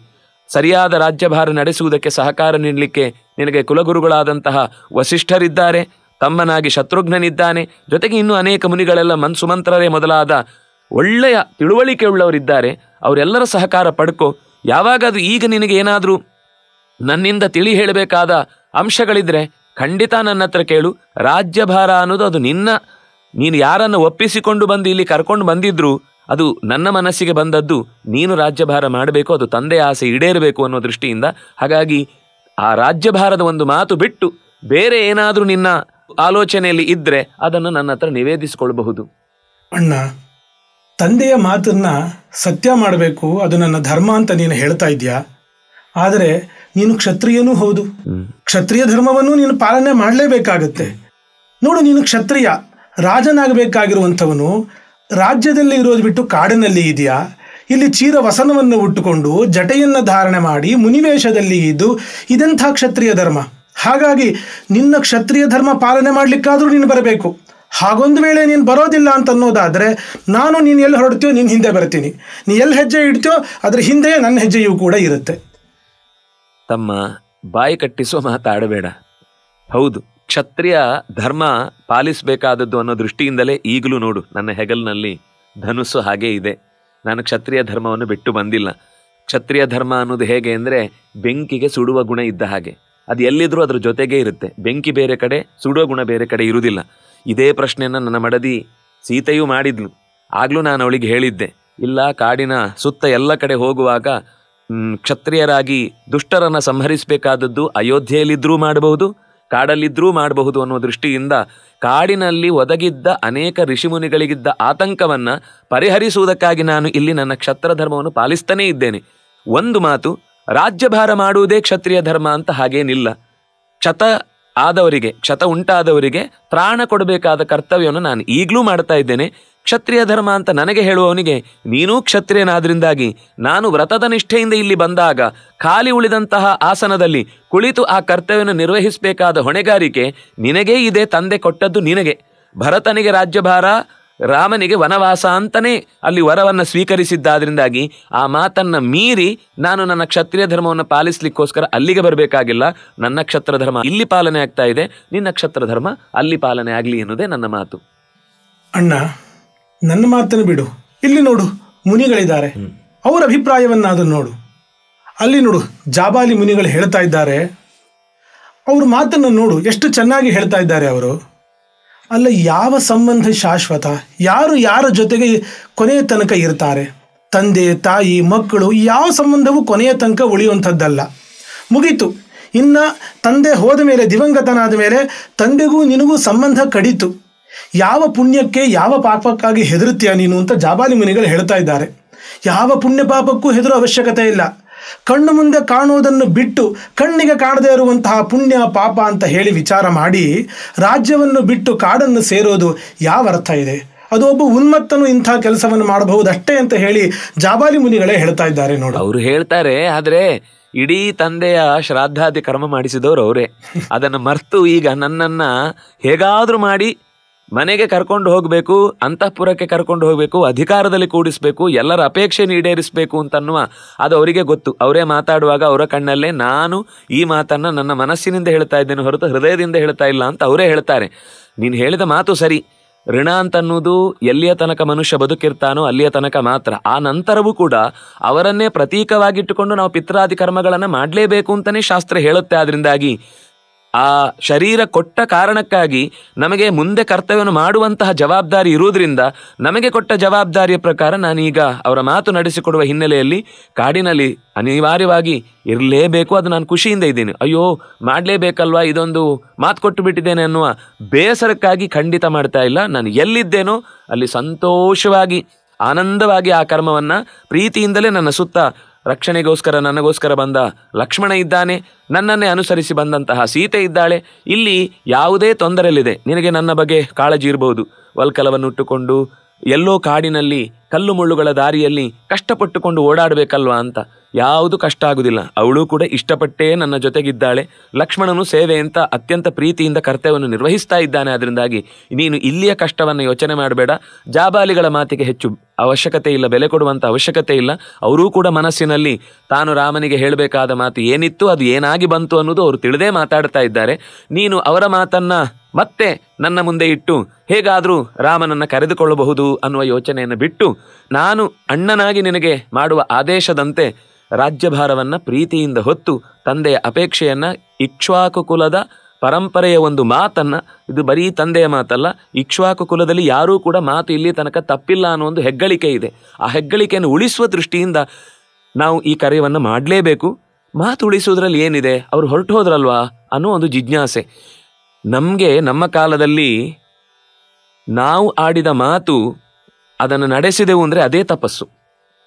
ಸರಿಯಾದ ರಾಜ್ಯಭಾರ ನಡೆಸುವುದಕ್ಕೆ ಸಹಕಾರ ನೀಡಲಿಕ್ಕೆ ನಿನಗೆ ಕುಲಗುರುಗಳಾದಂತಹ ವಸಿಷ್ಠರಿದ್ದಾರೆ, ತಮ್ಮನಾಗಿ ಶತ್ರುಘ್ನನಿದ್ದಾನೆ, ಜೊತೆಗೆ ಇನ್ನೂ ಅನೇಕ ಮುನಿಗಳೆಲ್ಲ ಸುಮಂತ್ರರೇ ಮೊದಲಾದ ಒಳ್ಳೆಯ ತಿಳುವಳಿಕೆ ಉಳ್ಳವರಿದ್ದಾರೆ. ಅವರೆಲ್ಲರ ಸಹಕಾರ ಪಡ್ಕೊ. ಯಾವಾಗಾದ್ರೂ ಈಗ ನಿನಗೆ ಏನಾದರೂ ನನ್ನಿಂದ ತಿಳಿ ಹೇಳಬೇಕಾದ ಅಂಶಗಳಿದ್ರೆ ಖಂಡಿತ ನನ್ನ ಹತ್ರ ಕೇಳು. ರಾಜ್ಯಭಾರ ಅನ್ನೋದು ಅದು ನೀನು ಯಾರನ್ನು ಒಪ್ಪಿಸಿಕೊಂಡು ಬಂದು ಇಲ್ಲಿ ಕರ್ಕೊಂಡು ಬಂದಿದ್ರು ಅದು ನನ್ನ ಮನಸ್ಸಿಗೆ ಬಂದದ್ದು. ನೀನು ರಾಜ್ಯಭಾರ ಮಾಡಬೇಕು, ಅದು ತಂದೆಯ ಆಸೆ ಈಡೇರಬೇಕು ಅನ್ನೋ ದೃಷ್ಟಿಯಿಂದ. ಹಾಗಾಗಿ ಆ ರಾಜ್ಯಭಾರದ ಒಂದು ಮಾತು ಬಿಟ್ಟು ಬೇರೆ ಏನಾದರೂ ನಿನ್ನ ಆಲೋಚನೆಯಲ್ಲಿ ಇದ್ದರೆ ಅದನ್ನು ನನ್ನ ಹತ್ರ ನಿವೇದಿಸಿಕೊಳ್ಳಬಹುದು. ಅಣ್ಣ, ತಂದೆಯ ಮಾತನ್ನ ಸತ್ಯ ಮಾಡಬೇಕು, ಅದು ನನ್ನ ಧರ್ಮ ಅಂತ ನೀನು ಹೇಳ್ತಾ ಇದೆಯಾ. ಆದರೆ ನೀನು ಕ್ಷತ್ರಿಯನೂ ಹೌದು. ಕ್ಷತ್ರಿಯ ಧರ್ಮವನ್ನು ನೀನು ಪಾಲನೆ ಮಾಡಲೇಬೇಕಾಗತ್ತೆ. ನೋಡು, ನೀನು ಕ್ಷತ್ರಿಯ ರಾಜನಾಗಬೇಕಾಗಿರುವಂಥವನು ರಾಜ್ಯದಲ್ಲಿ ಇರೋದು ಬಿಟ್ಟು ಕಾಡಿನಲ್ಲಿ ಇದೆಯಾ. ಇಲ್ಲಿ ಚೀರ ವಸನವನ್ನು ಉಟ್ಟುಕೊಂಡು ಜಟೆಯನ್ನು ಧಾರಣೆ ಮಾಡಿ ಮುನಿವೇಷದಲ್ಲಿ ಇದ್ದು ಇದೆಂಥ ಕ್ಷತ್ರಿಯ ಧರ್ಮ. ಹಾಗಾಗಿ ನಿನ್ನ ಕ್ಷತ್ರಿಯ ಧರ್ಮ ಪಾಲನೆ ಮಾಡಲಿಕ್ಕಾದರೂ ನೀನು ಬರಬೇಕು. ಹಾಗೊಂದು ವೇಳೆ ನೀನು ಬರೋದಿಲ್ಲ ಅಂತ ಅನ್ನೋದಾದರೆ ನಾನು ನೀನು ಎಲ್ಲಿ ಹೊರಡ್ತೀಯೋ ನೀನು ಹಿಂದೆ ಬರ್ತೀನಿ. ನೀ ಎಲ್ಲಿ ಹೆಜ್ಜೆ ಇಡ್ತೀಯೋ ಅದರ ಹಿಂದೆಯೇ ನನ್ನ ಹೆಜ್ಜೆಯೂ ಕೂಡ ಇರುತ್ತೆ. ತಮ್ಮ ಬಾಯಿ ಕಟ್ಟಿಸುವ ಮಾತಾಡಬೇಡ. ಹೌದು, ಕ್ಷತ್ರಿಯ ಧರ್ಮ ಪಾಲಿಸಬೇಕಾದದ್ದು ಅನ್ನೋ ದೃಷ್ಟಿಯಿಂದಲೇ ಈಗಲೂ ನೋಡು ನನ್ನ ಹೆಗಲಿನಲ್ಲಿ ಧನುಸ್ಸು ಹಾಗೇ ಇದೆ. ನಾನು ಕ್ಷತ್ರಿಯ ಧರ್ಮವನ್ನು ಬಿಟ್ಟು ಬಂದಿಲ್ಲ. ಕ್ಷತ್ರಿಯ ಧರ್ಮ ಅನ್ನೋದು ಹೇಗೆ ಅಂದರೆ ಬೆಂಕಿಗೆ ಸುಡುವ ಗುಣ ಇದ್ದ ಹಾಗೆ. ಅದು ಎಲ್ಲಿದ್ರೂ ಅದ್ರ ಜೊತೆಗೇ ಇರುತ್ತೆ. ಬೆಂಕಿ ಬೇರೆ ಕಡೆ, ಸುಡುವ ಗುಣ ಬೇರೆ ಕಡೆ ಇರುವುದಿಲ್ಲ. ಇದೇ ಪ್ರಶ್ನೆಯನ್ನು ನನ್ನ ಮಡದಿ ಸೀತೆಯೂ ಮಾಡಿದ್ಲು. ಆಗಲೂ ನಾನು ಅವಳಿಗೆ ಹೇಳಿದ್ದೆ, ಇಲ್ಲ, ಕಾಡಿನ ಸುತ್ತ ಎಲ್ಲ ಕಡೆ ಹೋಗುವಾಗ ಕ್ಷತ್ರಿಯರಾಗಿ ದುಷ್ಟರನ್ನು ಸಂಹರಿಸಬೇಕಾದದ್ದು ಅಯೋಧ್ಯೆಯಲ್ಲಿದ್ದರೂ ಮಾಡಬಹುದು, ಕಾಡಲ್ಲಿದ್ದರೂ ಮಾಡಬಹುದು ಅನ್ನೋ ದೃಷ್ಟಿಯಿಂದ ಕಾಡಿನಲ್ಲಿ ಒದಗಿದ್ದ ಅನೇಕ ಋಷಿಮುನಿಗಳಿಗಿದ್ದ ಆತಂಕವನ್ನು ಪರಿಹರಿಸುವುದಕ್ಕಾಗಿ ನಾನು ಇಲ್ಲಿ ನನ್ನ ಕ್ಷತ್ರ ಧರ್ಮವನ್ನು ಪಾಲಿಸ್ತಾನೇ ಇದ್ದೇನೆ. ಒಂದು ಮಾತು, ರಾಜ್ಯಭಾರ ಮಾಡುವುದೇ ಕ್ಷತ್ರಿಯ ಧರ್ಮ ಅಂತ ಹಾಗೇನಿಲ್ಲ. ಕ್ಷತ ಉಂಟಾದವರಿಗೆ ತ್ರಾಣ ಕೊಡಬೇಕಾದ ಕರ್ತವ್ಯವನ್ನು ನಾನು ಈಗಲೂ ಮಾಡ್ತಾ ಇದ್ದೇನೆ. ಕ್ಷತ್ರಿಯ ಧರ್ಮ ಅಂತ ನನಗೆ ಹೇಳುವವನಿಗೆ ನೀನೂ ಕ್ಷತ್ರಿಯನಾದ್ರಿಂದಾಗಿ ನಾನು ವ್ರತದ ನಿಷ್ಠೆಯಿಂದ ಇಲ್ಲಿ ಬಂದಾಗ ಖಾಲಿ ಉಳಿದಂತಹ ಆಸನದಲ್ಲಿ ಕುಳಿತು ಆ ಕರ್ತವ್ಯವನ್ನು ನಿರ್ವಹಿಸಬೇಕಾದ ಹೊಣೆಗಾರಿಕೆ ನಿನಗೇ ಇದೆ. ತಂದೆ ಕೊಟ್ಟದ್ದು ನಿನಗೆ. ಭರತನಿಗೆ ರಾಜ್ಯಭಾರ ರಾಮನಿಗೆ ವನವಾಸ ಅಂತಲೇ ಅಲ್ಲಿ ವರವನ್ನು ಸ್ವೀಕರಿಸಿದ್ದಾದ್ರಿಂದಾಗಿ ಆ ಮಾತನ್ನು ಮೀರಿ ನಾನು ನನ್ನ ಕ್ಷತ್ರಿಯ ಧರ್ಮವನ್ನು ಪಾಲಿಸ್ಲಿಕ್ಕೋಸ್ಕರ ಅಲ್ಲಿಗೆ ಬರಬೇಕಾಗಿಲ್ಲ. ನನ್ನ ಕ್ಷತ್ರ ಧರ್ಮ ಇಲ್ಲಿ ಪಾಲನೆ ಆಗ್ತಾ ಇದೆ, ನಿನ್ನ ಕ್ಷತ್ರ ಧರ್ಮ ಅಲ್ಲಿ ಪಾಲನೆ ಆಗಲಿ ಎನ್ನುವುದೇ ನನ್ನ ಮಾತು. ಅಣ್ಣ, ನನ್ನ ಮಾತನ್ನು ಬಿಡು. ಇಲ್ಲಿ ನೋಡು, ಮುನಿಗಳಿದ್ದಾರೆ, ಅವರ ಅಭಿಪ್ರಾಯವನ್ನಾದರೂ ನೋಡು. ಅಲ್ಲಿ ನೋಡು, ಜಾಬಾಲಿ ಮುನಿಗಳು ಹೇಳ್ತಾ ಇದ್ದಾರೆ. ಅವ್ರ ಮಾತನ್ನು ನೋಡು, ಎಷ್ಟು ಚೆನ್ನಾಗಿ ಹೇಳ್ತಾ ಇದ್ದಾರೆ ಅವರು. ಅಲ್ಲ, ಯಾವ ಸಂಬಂಧ ಶಾಶ್ವತ? ಯಾರು ಯಾರ ಜೊತೆಗೆ ಕೊನೆಯ ತನಕ ಇರ್ತಾರೆ? ತಂದೆ, ತಾಯಿ, ಮಕ್ಕಳು, ಯಾವ ಸಂಬಂಧವೂ ಕೊನೆಯ ತನಕ ಉಳಿಯುವಂಥದ್ದಲ್ಲ. ಮುಗೀತು. ಇನ್ನು ತಂದೆ ಹೋದ ಮೇಲೆ, ದಿವಂಗತನಾದ ಮೇಲೆ ತಂದೆಗೂ ನಿನಗೂ ಸಂಬಂಧ ಕಡಿತು. ಯಾವ ಪುಣ್ಯಕ್ಕೆ, ಯಾವ ಪಾಪಕ್ಕಾಗಿ ಹೆದರುತ್ತೀಯ ನೀನು ಅಂತ ಜಾಬಾಲಿ ಮುನಿಗಳು ಹೇಳ್ತಾ ಇದ್ದಾರೆ. ಯಾವ ಪುಣ್ಯ ಪಾಪಕ್ಕೂ ಹೆದರೋ ಅವಶ್ಯಕತೆ ಇಲ್ಲ. ಕಣ್ಣು ಮುಂದೆ ಕಾಣುವುದನ್ನು ಬಿಟ್ಟು ಕಣ್ಣಿಗೆ ಕಾಣದೇ ಇರುವಂತಹ ಪುಣ್ಯ ಪಾಪ ಅಂತ ಹೇಳಿ ವಿಚಾರ ಮಾಡಿ ರಾಜ್ಯವನ್ನು ಬಿಟ್ಟು ಕಾಡನ್ನು ಸೇರೋದು ಯಾವ ಅರ್ಥ ಇದೆ? ಅದು ಒಬ್ಬ ಉನ್ಮತ್ತನು ಇಂಥ ಕೆಲಸವನ್ನು ಮಾಡಬಹುದಷ್ಟೇ ಅಂತ ಹೇಳಿ ಜಾಬಾಲಿ ಮುನಿಗಳೇ ಹೇಳ್ತಾ ಇದ್ದಾರೆ ನೋಡಿ. ಅವರು ಹೇಳ್ತಾರೆ, ಆದರೆ ಇಡೀ ತಂದೆಯ ಶ್ರಾದ್ದಾದಿ ಕರ್ಮ ಮಾಡಿಸಿದವರು ಅವರೇ. ಅದನ್ನು ಮರ್ತು ಈಗ ನನ್ನನ್ನು ಹೇಗಾದರೂ ಮಾಡಿ ಮನೆಗೆ ಕರ್ಕೊಂಡು ಹೋಗಬೇಕು, ಅಂತಃಪುರಕ್ಕೆ ಕರ್ಕೊಂಡು ಹೋಗಬೇಕು, ಅಧಿಕಾರದಲ್ಲಿ ಕೂಡಿಸ್ಬೇಕು, ಎಲ್ಲರ ಅಪೇಕ್ಷೆ ಈಡೇರಿಸಬೇಕು ಅಂತನ್ನುವ ಅದು ಅವರಿಗೆ ಗೊತ್ತು. ಅವರೇ ಮಾತಾಡುವಾಗ ಅವರ ಕಣ್ಣಲ್ಲೇ ನಾನು ಈ ಮಾತನ್ನು ನನ್ನ ಮನಸ್ಸಿನಿಂದ ಹೇಳ್ತಾ ಇದ್ದೇನೆ ಹೊರತು ಹೃದಯದಿಂದ ಹೇಳ್ತಾ ಇಲ್ಲ ಅಂತ ಅವರೇ ಹೇಳ್ತಾರೆ. ನೀನು ಹೇಳಿದ ಮಾತು ಸರಿ. ಋಣ ಅಂತನ್ನುವುದು ಎಲ್ಲಿಯ ತನಕ ಮನುಷ್ಯ ಬದುಕಿರ್ತಾನೋ ಅಲ್ಲಿಯ ತನಕ ಮಾತ್ರ. ಆ ನಂತರವೂ ಕೂಡ ಅವರನ್ನೇ ಪ್ರತೀಕವಾಗಿಟ್ಟುಕೊಂಡು ನಾವು ಪಿತ್ರಾದಿ ಕರ್ಮಗಳನ್ನು ಮಾಡಲೇಬೇಕು ಅಂತಲೇ ಶಾಸ್ತ್ರ ಹೇಳುತ್ತೆ. ಆದ್ರಿಂದಾಗಿ ಆ ಶರೀರ ಕೊಟ್ಟ ಕಾರಣಕ್ಕಾಗಿ ನಮಗೆ ಮುಂದೆ ಕರ್ತವ್ಯವನ್ನು ಮಾಡುವಂತಹ ಜವಾಬ್ದಾರಿ ಇರುವುದರಿಂದ ನಮಗೆ ಕೊಟ್ಟ ಜವಾಬ್ದಾರಿಯ ಪ್ರಕಾರ ನಾನೀಗ ಅವರ ಮಾತು ನಡೆಸಿಕೊಡುವ ಹಿನ್ನೆಲೆಯಲ್ಲಿ ಕಾಡಿನಲ್ಲಿ ಅನಿವಾರ್ಯವಾಗಿ ಇರಲೇಬೇಕು. ಅದು ನಾನು ಖುಷಿಯಿಂದ ಇದ್ದೀನಿ. ಅಯ್ಯೋ ಮಾಡಲೇಬೇಕಲ್ವಾ, ಇದೊಂದು ಮಾತು ಕೊಟ್ಟು ಬಿಟ್ಟಿದ್ದೇನೆ ಅನ್ನುವ ಬೇಸರಕ್ಕಾಗಿ ಖಂಡಿತ ಮಾಡ್ತಾ ಇಲ್ಲ. ನಾನು ಎಲ್ಲಿದ್ದೇನೋ ಅಲ್ಲಿ ಸಂತೋಷವಾಗಿ ಆನಂದವಾಗಿ ಆ ಕರ್ಮವನ್ನು ಪ್ರೀತಿಯಿಂದಲೇ ನನ್ನ ಸುತ್ತ ರಕ್ಷಣೆಗೋಸ್ಕರ ನನಗೋಸ್ಕರ ಬಂದ ಲಕ್ಷ್ಮಣ ಇದ್ದಾನೆ, ನನ್ನನ್ನೇ ಅನುಸರಿಸಿ ಬಂದಂತಹ ಸೀತೆ ಇದ್ದಾಳೆ. ಇಲ್ಲಿ ಯಾವುದೇ ತೊಂದರೆಯಲ್ಲಿದೆ, ನಿನಗೆ ನನ್ನ ಬಗ್ಗೆ ಕಾಳಜಿ ಇರಬಹುದು. ವಲ್ಕಲವನ್ನುಟ್ಟುಕೊಂಡು ಎಲ್ಲೋ ಕಾಡಿನಲ್ಲಿ ಕಲ್ಲು ಮುಳ್ಳುಗಳ ದಾರಿಯಲ್ಲಿ ಕಷ್ಟಪಟ್ಟುಕೊಂಡು ಓಡಾಡಬೇಕಲ್ವಾ ಅಂತ. ಯಾವುದು ಕಷ್ಟ ಆಗುವುದಿಲ್ಲ. ಅವಳು ಕೂಡ ಇಷ್ಟಪಟ್ಟೇ ನನ್ನ ಜೊತೆಗಿದ್ದಾಳೆ. ಲಕ್ಷ್ಮಣನು ಸೇವೆ ಅಂತ ಅತ್ಯಂತ ಪ್ರೀತಿಯಿಂದ ಕರ್ತವ್ಯವನ್ನು ನಿರ್ವಹಿಸ್ತಾ ಇದ್ದಾನೆ. ಅದರಿಂದಾಗಿ ನೀನು ಇಲ್ಲಿಯ ಕಷ್ಟವನ್ನು ಯೋಚನೆ ಮಾಡಬೇಡ. ಜಾಬಾಲಿಗಳ ಮಾತಿಗೆ ಹೆಚ್ಚು ಅವಶ್ಯಕತೆ ಇಲ್ಲ, ಬೆಲೆ ಕೊಡುವಂಥ ಅವಶ್ಯಕತೆ ಇಲ್ಲ. ಅವರೂ ಕೂಡ ಮನಸ್ಸಿನಲ್ಲಿ ತಾನು ರಾಮನಿಗೆ ಹೇಳಬೇಕಾದ ಮಾತು ಏನಿತ್ತು, ಅದು ಏನಾಗಿ ಬಂತು ಅನ್ನೋದು ಅವರು ತಿಳಿದೇ ಮಾತಾಡ್ತಾ ಇದ್ದಾರೆ. ನೀನು ಅವರ ಮಾತನ್ನು ಮತ್ತೆ ನನ್ನ ಮುಂದೆ ಇಟ್ಟು ಹೇಗಾದರೂ ರಾಮನನ್ನು ಕರೆದುಕೊಳ್ಳಬಹುದು ಅನ್ನುವ ಯೋಚನೆಯನ್ನು ಬಿಟ್ಟು ನಾನು ಅಣ್ಣನಾಗಿ ನಿನಗೆ ಮಾಡುವ ಆದೇಶದಂತೆ ರಾಜ್ಯಭಾರವನ್ನು ಪ್ರೀತಿಯಿಂದ ಹೊತ್ತು ತಂದೆಯ ಅಪೇಕ್ಷೆಯನ್ನು, ಇಕ್ಷ್ವಾಕು ಕುಲದ ಪರಂಪರೆಯ ಒಂದು ಮಾತನ್ನು, ಇದು ಬರೀ ತಂದೆಯ ಮಾತಲ್ಲ, ಇಕ್ಷ್ವಾಕು ಕುಲದಲ್ಲಿ ಯಾರೂ ಕೂಡ ಮಾತು ಇಲ್ಲಿ ತನಕ ತಪ್ಪಿಲ್ಲ ಅನ್ನೋ ಒಂದು ಹೆಗ್ಗಳಿಕೆ ಇದೆ. ಆ ಹೆಗ್ಗಳಿಕೆಯನ್ನು ಉಳಿಸುವ ದೃಷ್ಟಿಯಿಂದ ನಾವು ಈ ಕಾರ್ಯವನ್ನು ಮಾಡಲೇಬೇಕು. ಮಾತು ಉಳಿಸುವುದರಲ್ಲಿ ಏನಿದೆ, ಅವರು ಹೊರಟು ಹೋದ್ರಲ್ವಾ ಅನ್ನೋ ಒಂದು ಜಿಜ್ಞಾಸೆ ನಮಗೆ. ನಮ್ಮ ಕಾಲದಲ್ಲಿ ನಾವು ಆಡಿದ ಮಾತು ಅದನ್ನು ನಡೆಸಿದೆವು ಅಂದರೆ ಅದೇ ತಪಸ್ಸು.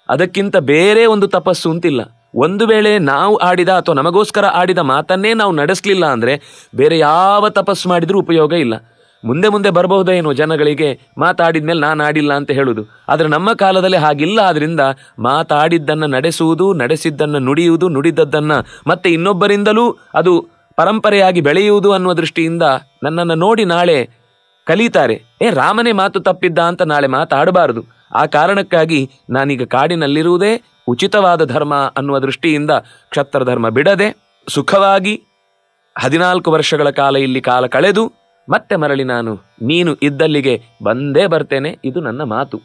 ಅದಕ್ಕಿಂತ ಬೇರೆ ಒಂದು ತಪಸ್ಸು ಅಂತಿಲ್ಲ. ಒಂದು ವೇಳೆ ನಾವು ಆಡಿದ ಅಥವಾ ನಮಗೋಸ್ಕರ ಆಡಿದ ಮಾತನ್ನೇ ನಾವು ನಡೆಸಲಿಲ್ಲ ಅಂದರೆ ಬೇರೆ ಯಾವ ತಪಸ್ಸು ಮಾಡಿದರೂ ಉಪಯೋಗ ಇಲ್ಲ. ಮುಂದೆ ಮುಂದೆ ಬರಬಹುದೇನೋ ಜನಗಳಿಗೆ ಮಾತಾಡಿದ ಮೇಲೆ ನಾನು ಆಡಿಲ್ಲ ಅಂತ ಹೇಳುವುದು. ಆದರೆ ನಮ್ಮ ಕಾಲದಲ್ಲಿ ಹಾಗಿಲ್ಲ. ಆದ್ದರಿಂದ ಮಾತಾಡಿದ್ದನ್ನು ನಡೆಸುವುದು, ನಡೆಸಿದ್ದನ್ನು ನುಡಿಯುವುದು, ನುಡಿದದ್ದನ್ನು ಮತ್ತೆ ಇನ್ನೊಬ್ಬರಿಂದಲೂ ಅದು ಪರಂಪರೆಯಾಗಿ ಬೆಳೆಯುವುದು ಅನ್ನುವ ದೃಷ್ಟಿಯಿಂದ ನನ್ನನ್ನು ನೋಡಿ ನಾಳೆ ಕಲಿತಾರೆ, ರಾಮನೇ ಮಾತು ತಪ್ಪಿದ್ದ ಅಂತ ನಾಳೆ ಮಾತಾಡಬಾರದು. ಆ ಕಾರಣಕ್ಕಾಗಿ ನಾನೀಗ ಕಾಡಿನಲ್ಲಿರುವುದೇ ಉಚಿತವಾದ ಧರ್ಮ ಅನ್ನುವ ದೃಷ್ಟಿಯಿಂದ ಕ್ಷತ್ರ ಧರ್ಮ ಬಿಡದೆ ಸುಖವಾಗಿ 14 ವರ್ಷಗಳ ಕಾಲ ಇಲ್ಲಿ ಕಾಲ ಕಳೆದು ಮತ್ತೆ ಮರಳಿ ನಾನು ನೀನು ಇದ್ದಲ್ಲಿಗೆ ಬಂದೇ ಬರ್ತೇನೆ. ಇದು ನನ್ನ ಮಾತು.